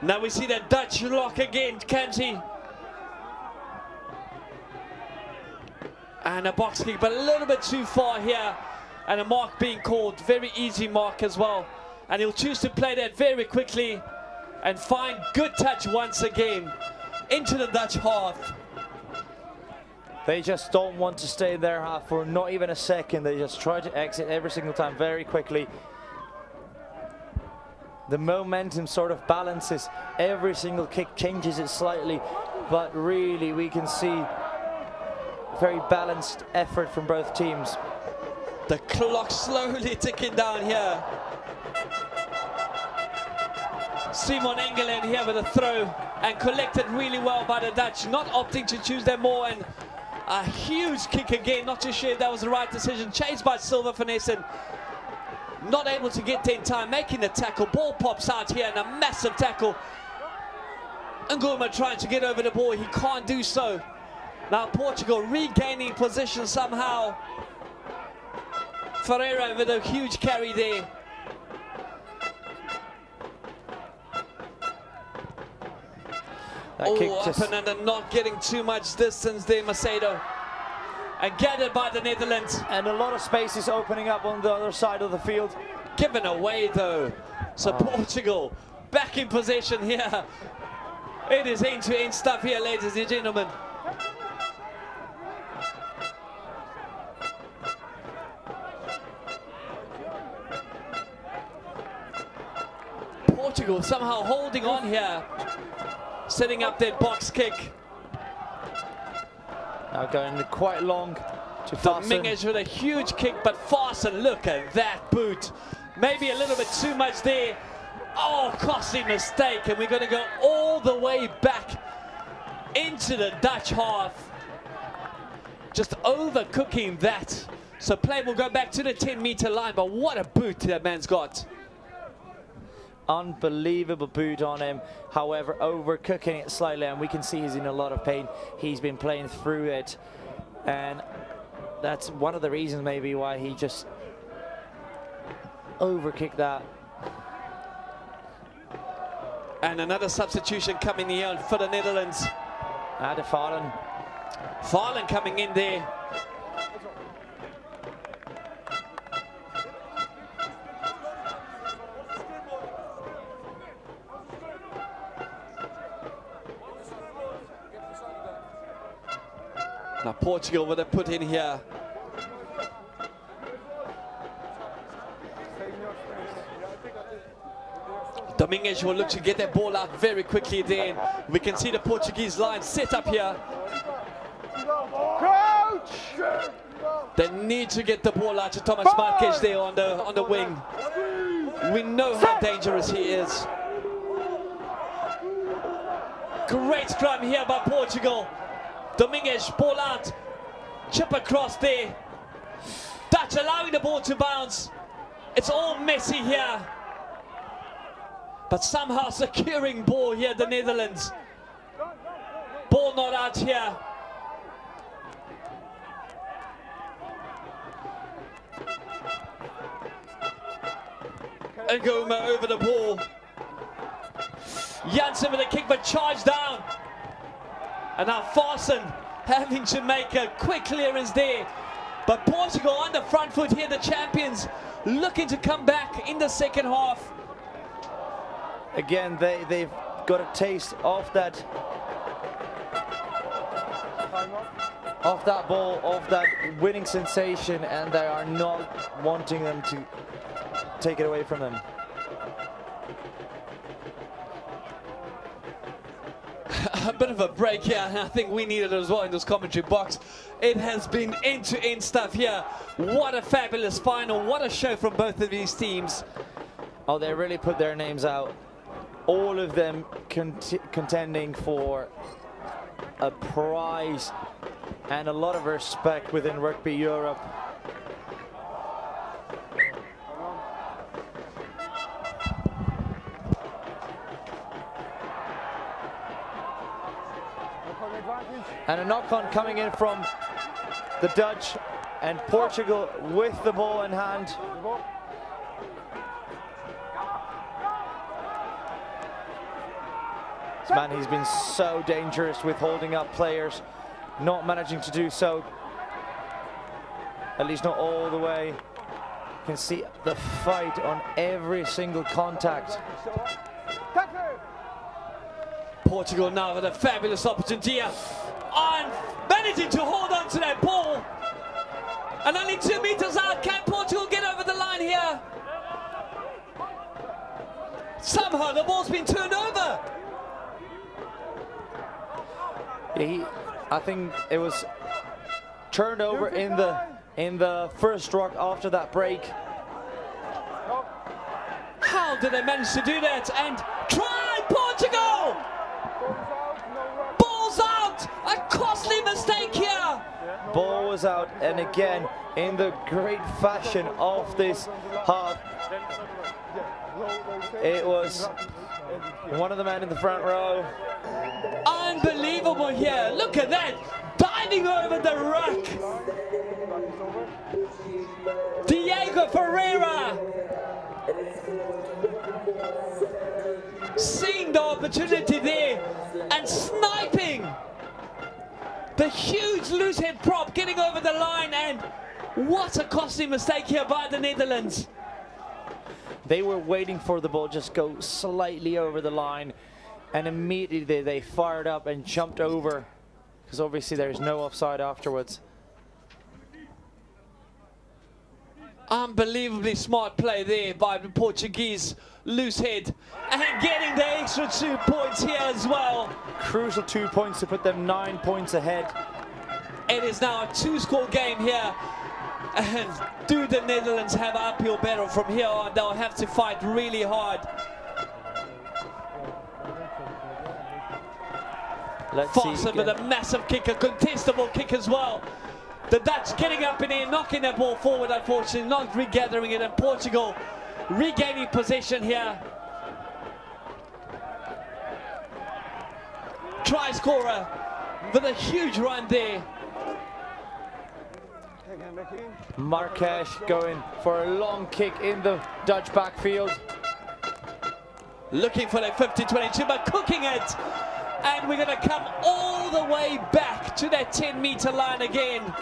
Now we see that Dutch lock again, Kanti. And a box kick, but a little bit too far here. And a mark being called, very easy mark as well. And he'll choose to play that very quickly and find good touch once again into the Dutch half. They just don't want to stay in their half for not even a second. They just try to exit every single time very quickly. The momentum sort of balances. Every single kick changes it slightly, but really we can see very balanced effort from both teams. The clock slowly ticking down here. Simon Engelen here with a throw and collected really well by the Dutch, not opting to choose them more, and a huge kick again, not too sure if that was the right decision. Chased by Silva Finesse, not able to get there in time, making the tackle. Ball pops out here and a massive tackle. Ngoma trying to get over the ball, he can't do so. Now Portugal regaining position somehow. Ferreira with a huge carry there. That kick just up and under, not getting too much distance there, Macedo. And gathered by the Netherlands. And a lot of space is opening up on the other side of the field. Given away though. So Portugal back in possession here. It is end-to-end stuff here, ladies and gentlemen. Portugal somehow holding on here, setting up that box kick. Now going quite long to Fasten. Dominguez with a huge kick, but Fasten, look at that boot. Maybe a little bit too much there. Oh, costly mistake, and we're going to go all the way back into the Dutch half. Just overcooking that. So play will go back to the 10-meter line, but what a boot that man's got. Unbelievable boot on him. However, overcooking it slightly, and we can see he's in a lot of pain. He's been playing through it, and that's one of the reasons maybe why he just overkicked that. And another substitution coming in for the Netherlands. Add Fallen. Fallen coming in there. Now Portugal would have put in here. Dominguez will look to get that ball out very quickly then. We can see the Portuguese line set up here. Coach! They need to get the ball out to Thomas Marques there on the wing. We know how dangerous he is. Great scrum here by Portugal. Dominguez, ball out, chip across there. Dutch allowing the ball to bounce. It's all messy here. But somehow securing ball here, the Netherlands. Ball not out here. And Goma over the ball. Janssen with a kick, but charged down. And now Fasten having to make a quick clearance there. But Portugal on the front foot here, the champions, looking to come back in the second half. Again, they've got a taste of that ball, of that winning sensation, and they are not wanting them to take it away from them. A bit of a break here, and I think we need it as well in this commentary box. It has been end-to-end stuff here. What a fabulous final. What a show from both of these teams. Oh, they really put their names out. All of them contending for a prize and a lot of respect within Rugby Europe. And a knock-on coming in from the Dutch, and Portugal with the ball in hand. This man, he's been so dangerous with holding up players, not managing to do so, at least not all the way. You can see the fight on every single contact. Portugal now with a fabulous opportunity here, and managing to hold on to that ball. And only 2 meters out, can Portugal get over the line here? Somehow the ball's been turned over. Yeah, I think it was turned over in the first stroke after that break. How did they manage to do that? And try Portugal! Ball's out! A costly mistake here! Ball was out, and again, in the great fashion of this half, it was one of the men in the front row. Unbelievable here. Look at that. Diving over the ruck. Diego Ferreira. Seeing the opportunity there and sniping. The huge loose head prop getting over the line, and what a costly mistake here by the Netherlands. They were waiting for the ball just go slightly over the line, and immediately they fired up and jumped over, because obviously there's no offside afterwards. Unbelievably smart play there by the Portuguese. Loose head. And getting the extra 2 points here as well. Crucial 2 points to put them 9 points ahead. It is now a 2-score game here. And do the Netherlands have an uphill battle from here on? They'll have to fight really hard. Fasten with a massive kick, a contestable kick as well. The Dutch getting up in there, knocking that ball forward, unfortunately, not regathering it, and Portugal regaining possession here. Try scorer with a huge run there. Marketa going for a long kick in the Dutch backfield. Looking for that 50-22, but cooking it. And we're going to come all the way back to that 10-meter line again.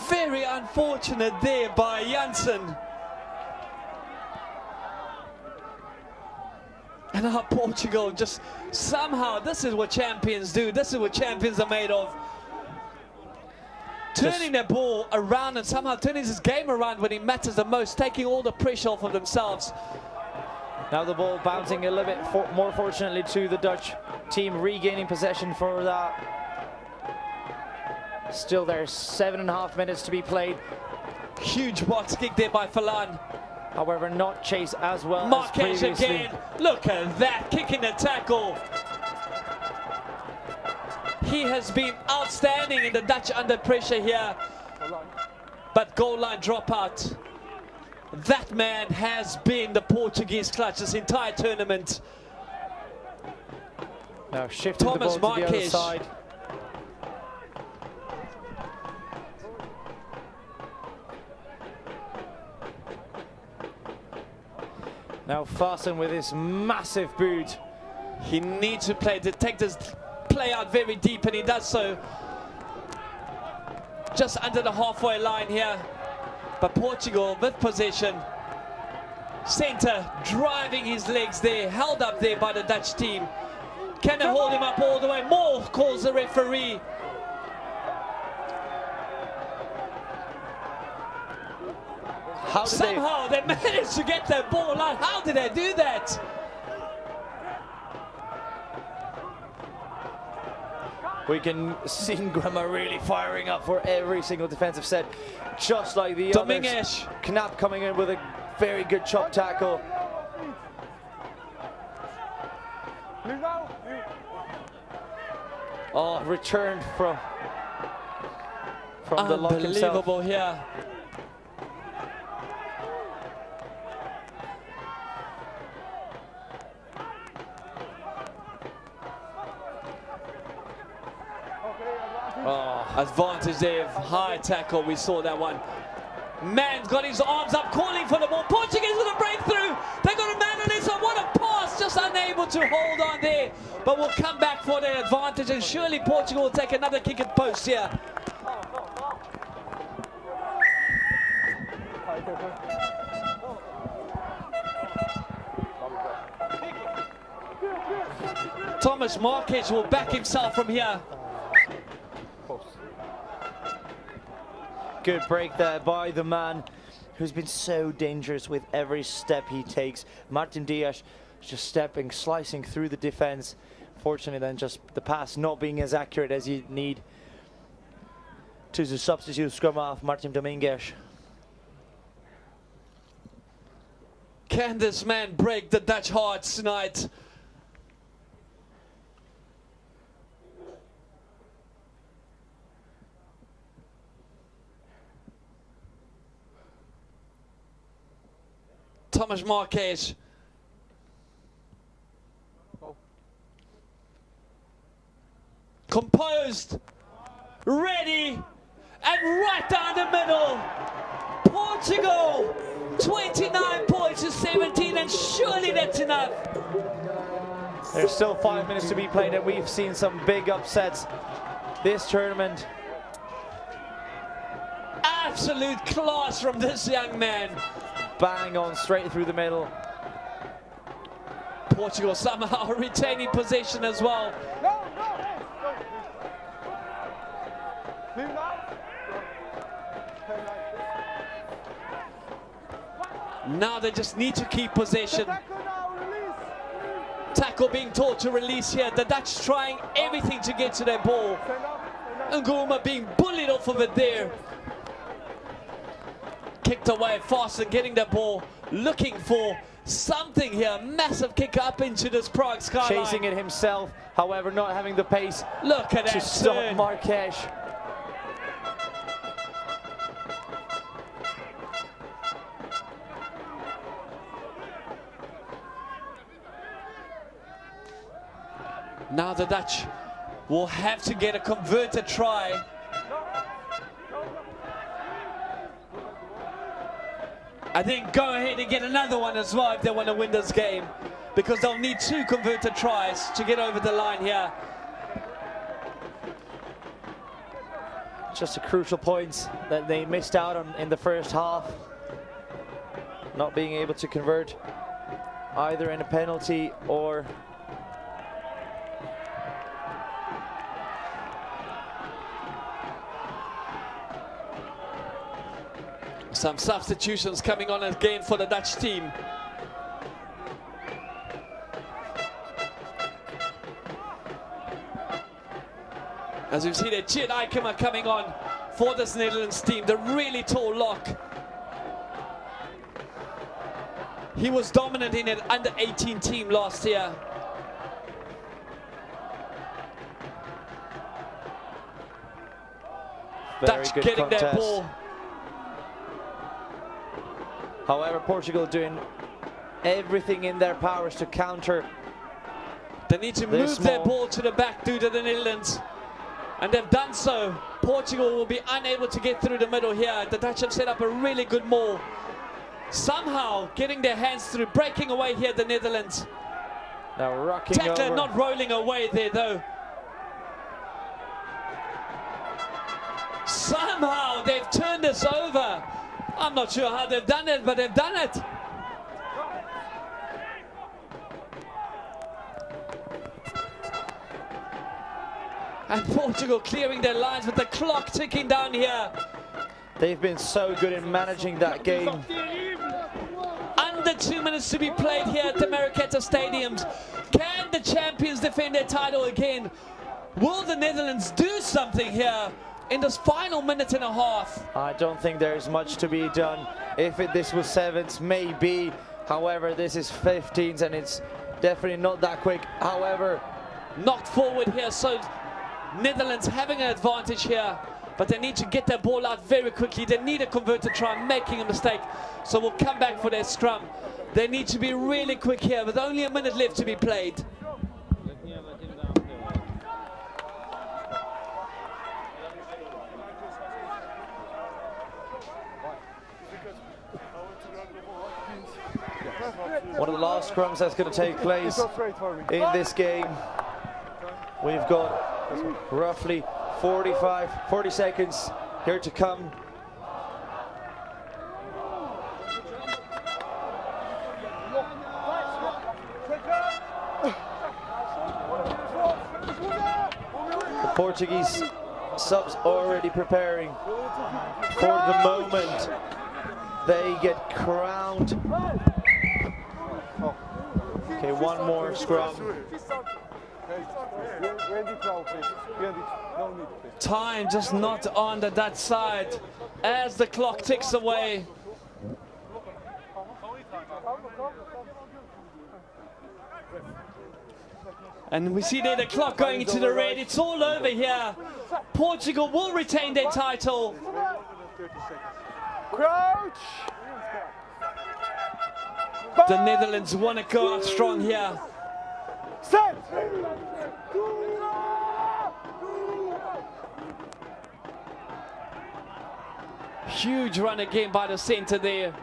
Very unfortunate there by Janssen. And now Portugal just somehow, this is what champions do. This is what champions are made of. Turning the ball around and somehow turning his game around when it matters the most, taking all the pressure off of themselves. Now the ball bouncing a little bit more fortunately to the Dutch team, regaining possession for that. Still there's 7.5 minutes to be played. Huge box kick there by Falan. However, not chased as well as Marketa previously. again. Look at that, kicking the tackle. He has been outstanding in the Dutch under pressure here. But goal line dropout. That man has been the Portuguese clutch this entire tournament. Now shifting the ball to the other side. Now Fasten with this massive boot. He needs to take this play out very deep, and he does so. Just under the halfway line here. But Portugal with possession. Centre driving his legs there, held up there by the Dutch team. Can they hold him up all the way? More, calls the referee. Somehow they managed to get that ball out. How did they do that? We can see Grima really firing up for every single defensive set, just like the others. Knapp coming in with a very good chop tackle. Oh, returned from the lock himself. Unbelievable here. Oh, advantage there, high tackle, we saw that one. Man's got his arms up, calling for the ball. Portuguese with a breakthrough. They got a man on this one. What a pass, just unable to hold on there. But we'll come back for the advantage, and surely Portugal will take another kick at post here. Thomas Marketa will back himself from here. Good break there by the man who's been so dangerous with every step he takes. Martin Dias just stepping, slicing through the defense. Fortunately then just the pass not being as accurate as you need. To the substitute scrum half, Martin Dominguez. Can this man break the Dutch hearts tonight? Thomas Marketa. Composed, ready, and right down the middle. Portugal, 29 points to 17, and surely that's enough. There's still 5 minutes to be played, and we've seen some big upsets this tournament. Absolute class from this young man. Bang on, straight through the middle. Portugal somehow retaining possession as well. Now they just need to keep possession. Tackle being taught to release here. The Dutch trying everything to get to their ball. Ngoma being bullied off of it there. Kicked away fast and getting the ball. Looking for something here. Massive kick up into this Prague skyline. Chasing it himself, however, not having the pace. Look at that to stop turn. Marketa. Now the Dutch will have to get a converted try. I think go ahead and get another one as well if they want to win this game, because they'll need 2 converted tries to get over the line here. Just a crucial point that they missed out on in the first half. Not being able to convert either in a penalty or some substitutions coming on again for the Dutch team. As we've seen, Chit Aikema coming on for this Netherlands team, the really tall lock. He was dominant in an under-18 team last year. Dutch getting their ball. However, Portugal doing everything in their powers to counter. They need to move their ball to the back due to the Netherlands. And they've done so. Portugal will be unable to get through the middle here. The Dutch have set up a really good maul. Somehow getting their hands through, breaking away here, the Netherlands. Now rocking Tackler over. not rolling away there though. Somehow they've turned this over. I'm not sure how they've done it, but they've done it. And Portugal clearing their lines with the clock ticking down here. They've been so good in managing that game. Under 2 minutes to be played here at the Marketa Stadium. Can the champions defend their title again? Will the Netherlands do something here in this final minute and a half? I don't think there's much to be done. If this was 7s, maybe. However, this is 15s and it's definitely not that quick. However, knocked forward here, so Netherlands having an advantage here, but they need to get their ball out very quickly. They need a converted try, making a mistake, so we'll come back for their scrum. They need to be really quick here with only a minute left to be played. one of the last scrums that's going to take place in this game. We've got roughly 40 seconds here to come. The Portuguese subs already preparing for the moment they get crowned. Okay, one more scrum. Time just not on the Dutch side as the clock ticks away. And we see there the clock going into the red. It's all over here. Portugal will retain their title. Crouch! The Netherlands want to go out strong here. Set! Huge run again by the center there.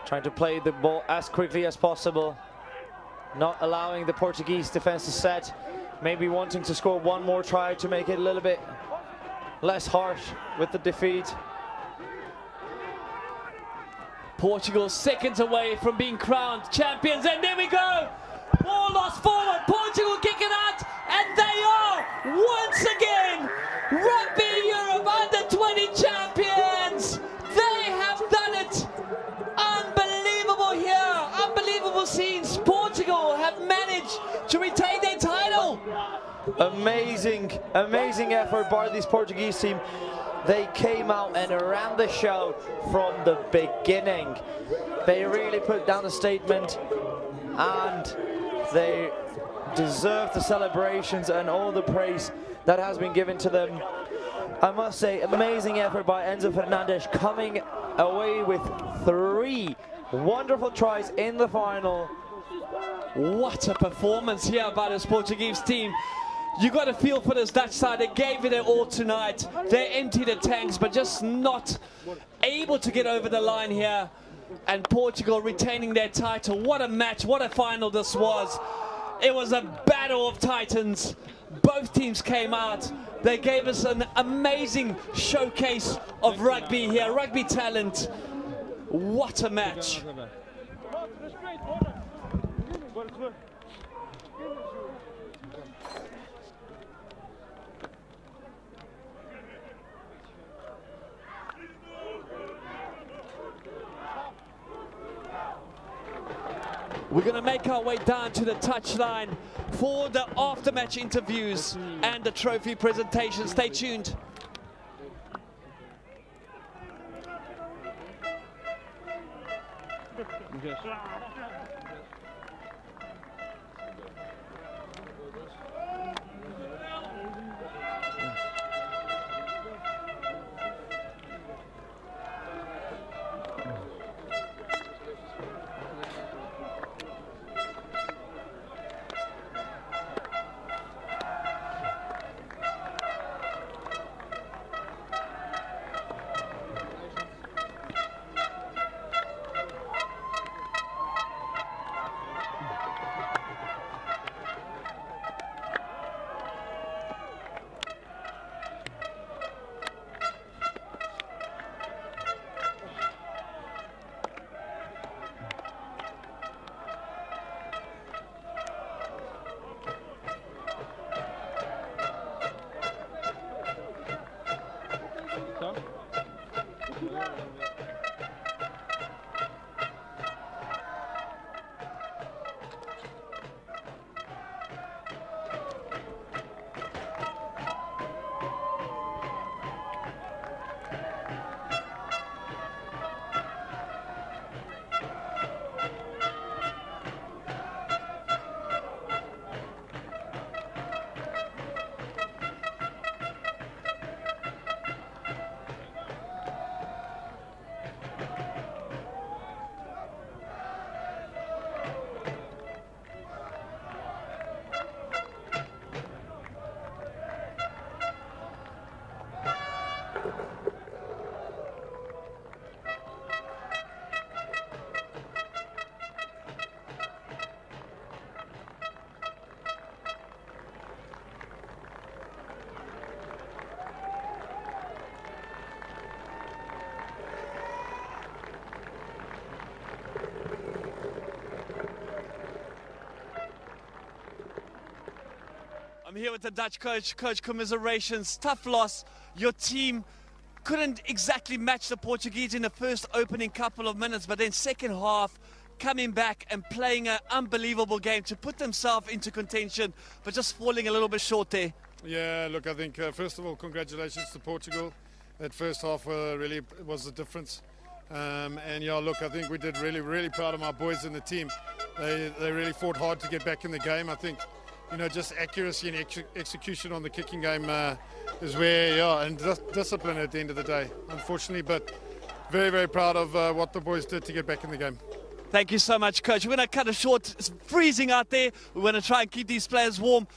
Trying to play the ball as quickly as possible. Not allowing the Portuguese defense to set. Maybe wanting to score one more try to make it a little bit less harsh with the defeat. Portugal seconds away from being crowned champions, and there we go. Ball lost forward, Portugal kicking out, and they are once again Rugby Europe U20 Championship. Amazing effort by this Portuguese team. They came out and ran the show from the beginning. They really put down a statement, and they deserve the celebrations and all the praise that has been given to them. I must say, amazing effort by Enzo Fernandes, coming away with 3 wonderful tries in the final. What a performance here by this Portuguese team. You got to feel for this Dutch side. They gave it all tonight. They emptied the tanks, but just not able to get over the line here. And Portugal retaining their title. What a match, what a final this was. It was a battle of titans. Both teams came out. They gave us an amazing showcase of rugby here, rugby talent. What a match. We're going to make our way down to the touchline for the after-match interviews and the trophy presentation. Stay tuned. I'm here with the Dutch coach. Coach, commiserations, tough loss. Your team couldn't exactly match the Portuguese in the first opening couple of minutes, but then second half, coming back and playing an unbelievable game to put themselves into contention, but just falling a little bit short there. Yeah, look, I think first of all, congratulations to Portugal. That first half really was the difference. And yeah, look, I think we did really proud of my boys in the team. They really fought hard to get back in the game. I think, you know, just accuracy and execution on the kicking game is where, yeah, and discipline at the end of the day, unfortunately, but very proud of what the boys did to get back in the game. Thank you so much, Coach. We're going to cut it short. It's freezing out there. We're going to try and keep these players warm.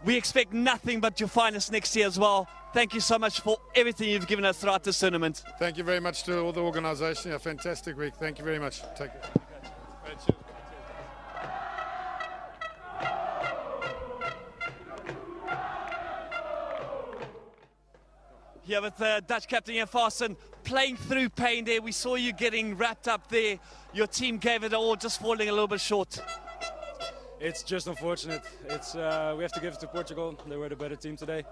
We expect nothing but your finest next year as well. Thank you so much for everything you've given us throughout this tournament. Thank you very much to all the organisation. A fantastic week. Thank you very much. Take care. Here with the Dutch captain, Jan Vassen, playing through pain there. We saw you getting wrapped up there. Your team gave it all, just falling a little bit short. It's just unfortunate. It's we have to give it to Portugal. They were the better team today.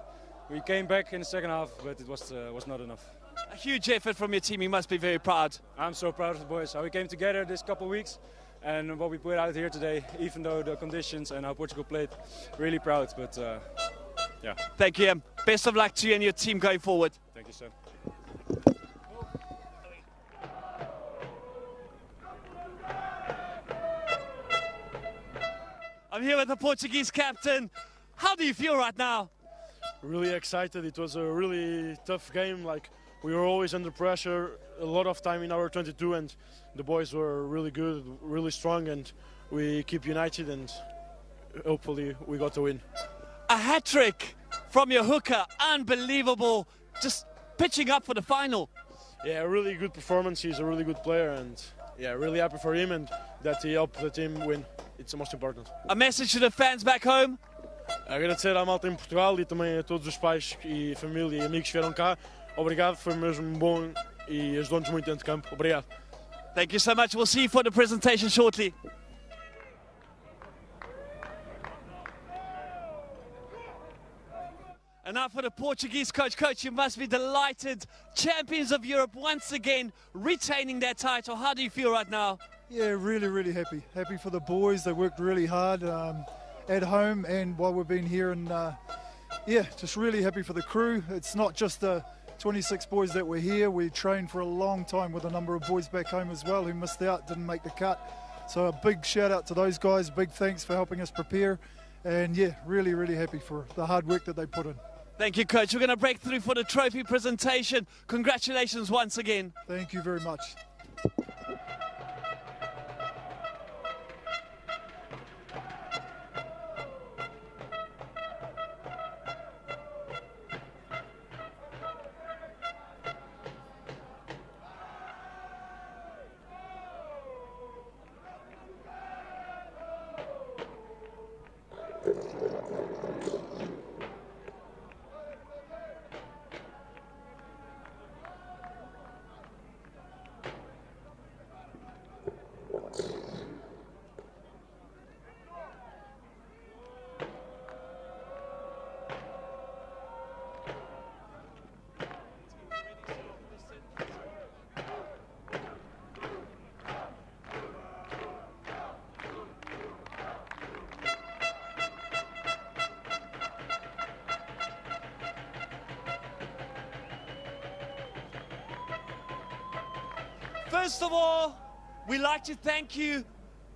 We came back in the second half, but it was not enough. A huge effort from your team. You must be very proud. I'm so proud of the boys. How we came together this couple of weeks and what we put out here today, even though the conditions and how Portugal played, really proud. But Yeah. Thank you. Best of luck to you and your team going forward. Thank you, sir. I'm here with the Portuguese captain. How do you feel right now? Really excited. It was a really tough game. Like, we were always under pressure a lot of time in our 22, and the boys were really good, really strong, and we keep united, and hopefully we got to win. A hat-trick from your hooker, unbelievable, just pitching up for the final. Yeah, a really good performance. He's a really good player, and yeah, really happy for him and that he helped the team win. It's the most important. A message to the fans back home? Agradecer à malta em Portugal e também a todos os pais e família e amigos que vieram cá. Obrigado, foi mesmo bom e ajudou-nos muito dentro de campo. Obrigado. Thank you so much. We'll see you for the presentation shortly. And now for the Portuguese coach. Coach, you must be delighted. Champions of Europe once again retaining their title. How do you feel right now? Yeah, really, really happy. Happy for the boys. They worked really hard at home and while we've been here. And yeah, just really happy for the crew. It's not just the 26 boys that were here. We trained for a long time with a number of boys back home as well who missed out, didn't make the cut. So a big shout out to those guys. Big thanks for helping us prepare. And yeah, really, really happy for the hard work that they put in. Thank you, Coach. We're going to break through for the trophy presentation. Congratulations once again. Thank you very much. First of all, we'd like to thank you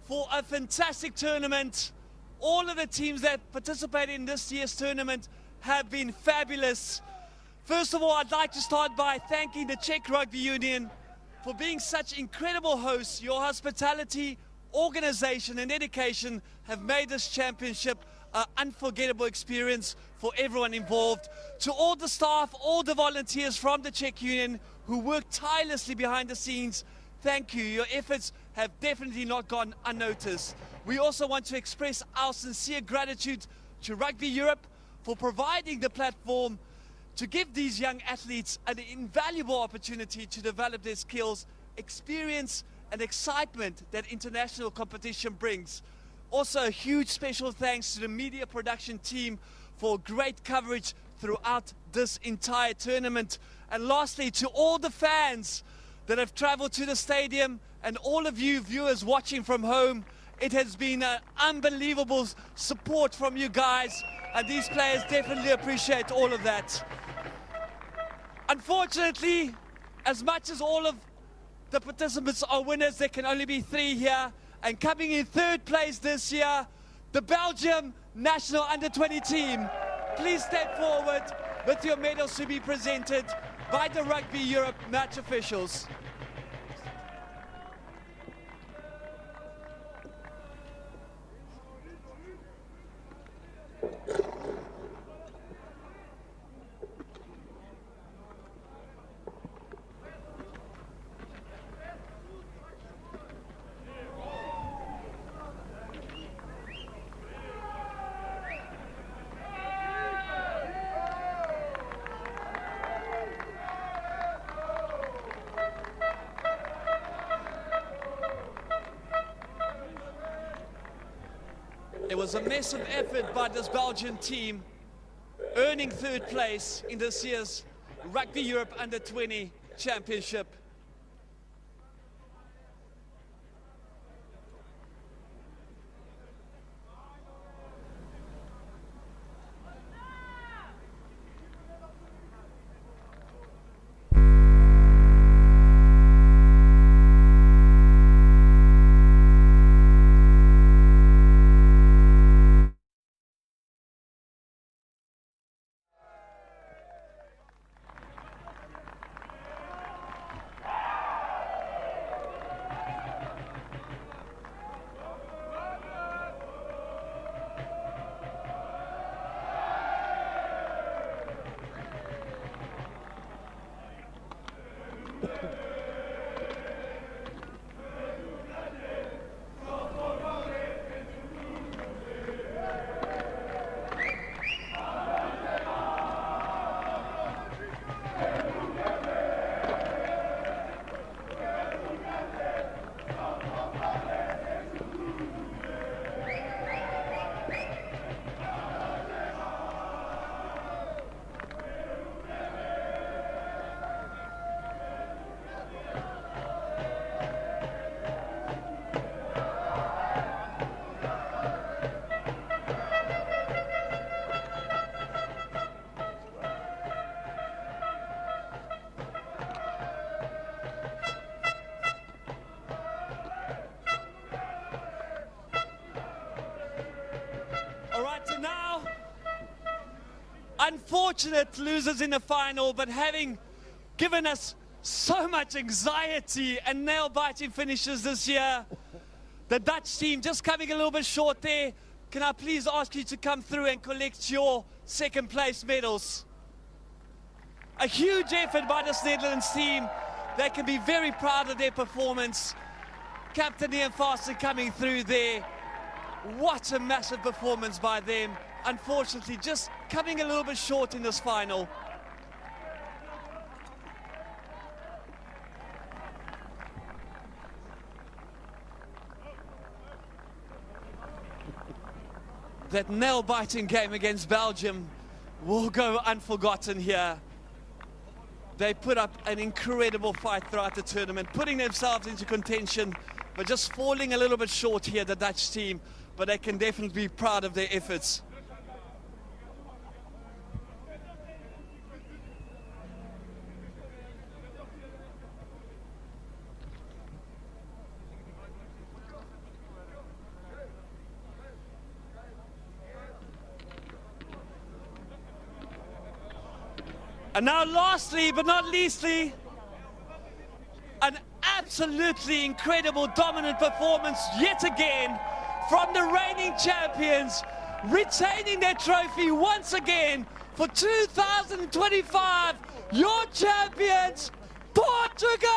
for a fantastic tournament. All of the teams that participated in this year's tournament have been fabulous. First of all, I'd like to start by thanking the Czech Rugby Union for being such incredible hosts. Your hospitality, organization and dedication have made this championship an unforgettable experience for everyone involved. To all the staff, all the volunteers from the Czech Union who worked tirelessly behind the scenes, thank you. Your efforts have definitely not gone unnoticed. We also want to express our sincere gratitude to Rugby Europe for providing the platform to give these young athletes an invaluable opportunity to develop their skills, experience and excitement that international competition brings. Also a huge special thanks to the media production team for great coverage throughout this entire tournament. And lastly, to all the fans that have traveled to the stadium and all of you viewers watching from home, it has been an unbelievable support from you guys, and these players definitely appreciate all of that. Unfortunately, as much as all of the participants are winners, there can only be 3 here, and coming in 3rd place this year, the Belgium national under-20 team. Please step forward with your medals to be presented by the Rugby Europe match officials. It was a massive effort by this Belgian team, earning 3rd place in this year's Rugby Europe Under-20 Championship. unfortunate losers in the final, but having given us so much anxiety and nail-biting finishes this year. The Dutch team just coming a little bit short there. Can I please ask you to come through and collect your second place medals? A huge effort by this Netherlands team. They can be very proud of their performance. Captain Ian Faster coming through there. What a massive performance by them. Unfortunately, just coming a little bit short in this final. That nail-biting game against Belgium will go unforgotten here. They put up an incredible fight throughout the tournament, putting themselves into contention, but just falling a little bit short here, the Dutch team. But they can definitely be proud of their efforts. And now lastly, but not leastly, an absolutely incredible dominant performance yet again from the reigning champions, retaining their trophy once again for 2025, your champions, Portugal!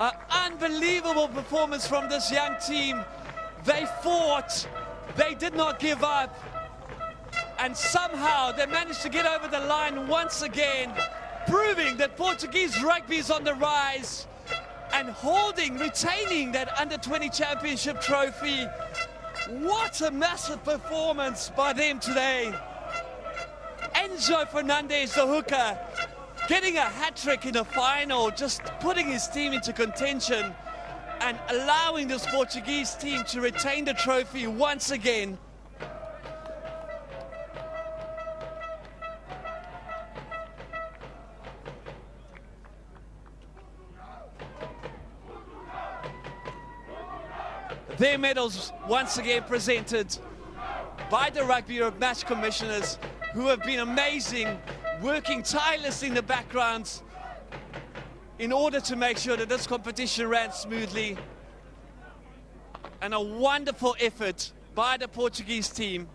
An unbelievable performance from this young team. They fought, they did not give up, and somehow they managed to get over the line once again, proving that Portuguese rugby is on the rise and retaining that under-20 championship trophy. What a massive performance by them today. Enzo Fernandez, the hooker, getting a hat-trick in the final, just putting his team into contention and allowing this Portuguese team to retain the trophy once again. Their medals once again presented by the Rugby Europe match commissioners, who have been amazing, working tirelessly in the background in order to make sure that this competition ran smoothly. And a wonderful effort by the Portuguese team.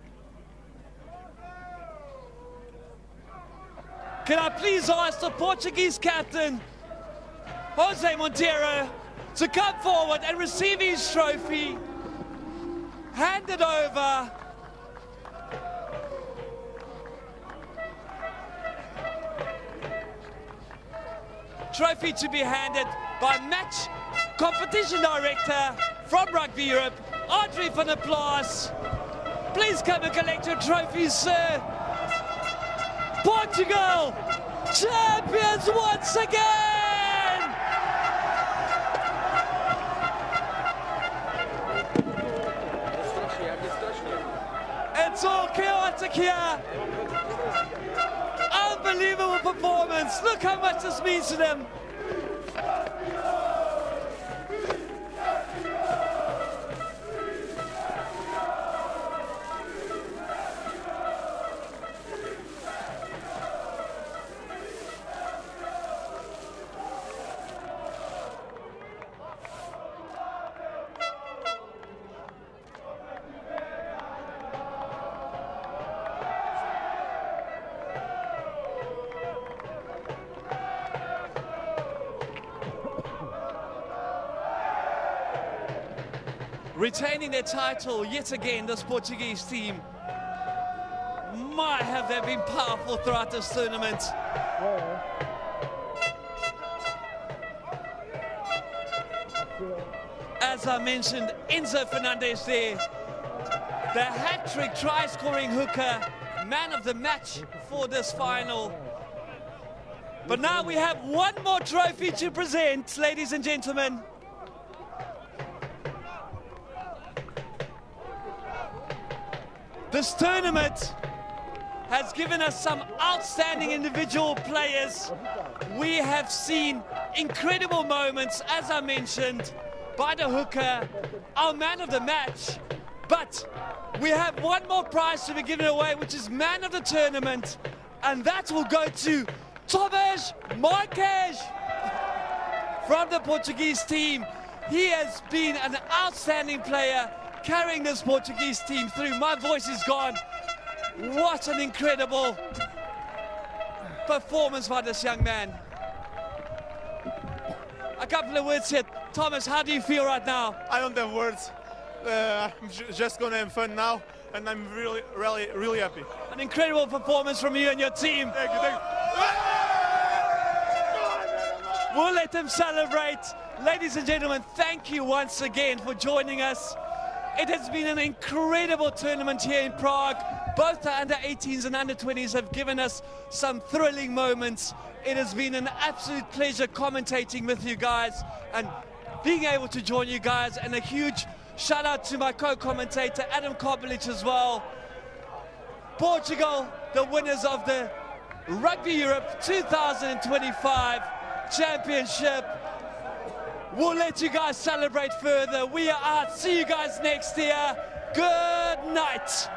Can I please ask the Portuguese captain, Jose Monteiro, to come forward and receive his trophy, hand it over. Trophy to be handed by match competition director from Rugby Europe, Audrey van der Plas. Please come and collect your trophies, sir. Portugal, champions once again! It's all chaotic here. Unbelievable performance. Look how much this means to them. Retaining their title yet again, this Portuguese team. My, have they been powerful throughout this tournament. As I mentioned, Enzo Fernandez there, the hat-trick try-scoring hooker, man of the match for this final. But now we have one more trophy to present, ladies and gentlemen. This tournament has given us some outstanding individual players. We have seen incredible moments, as I mentioned, by the hooker, our man of the match. But we have one more prize to be given away, which is man of the tournament, and that will go to Thomas Marques from the Portuguese team. He has been an outstanding player, carrying this Portuguese team through. My voice is gone. What an incredible performance by this young man. A couple of words here. Thomas, how do you feel right now? I don't have words. I'm just going to have fun now, and I'm really happy. An incredible performance from you and your team. Thank you, thank you. We'll let them celebrate. Ladies and gentlemen, thank you once again for joining us. It has been an incredible tournament here in Prague. Both the under-18s and under-20s have given us some thrilling moments. It has been an absolute pleasure commentating with you guys and being able to join you guys, and a huge shout out to my co-commentator Adam Kobelich as well. Portugal, the winners of the Rugby Europe 2025 Championship. We'll let you guys celebrate further. We are out. See you guys next year. Good night.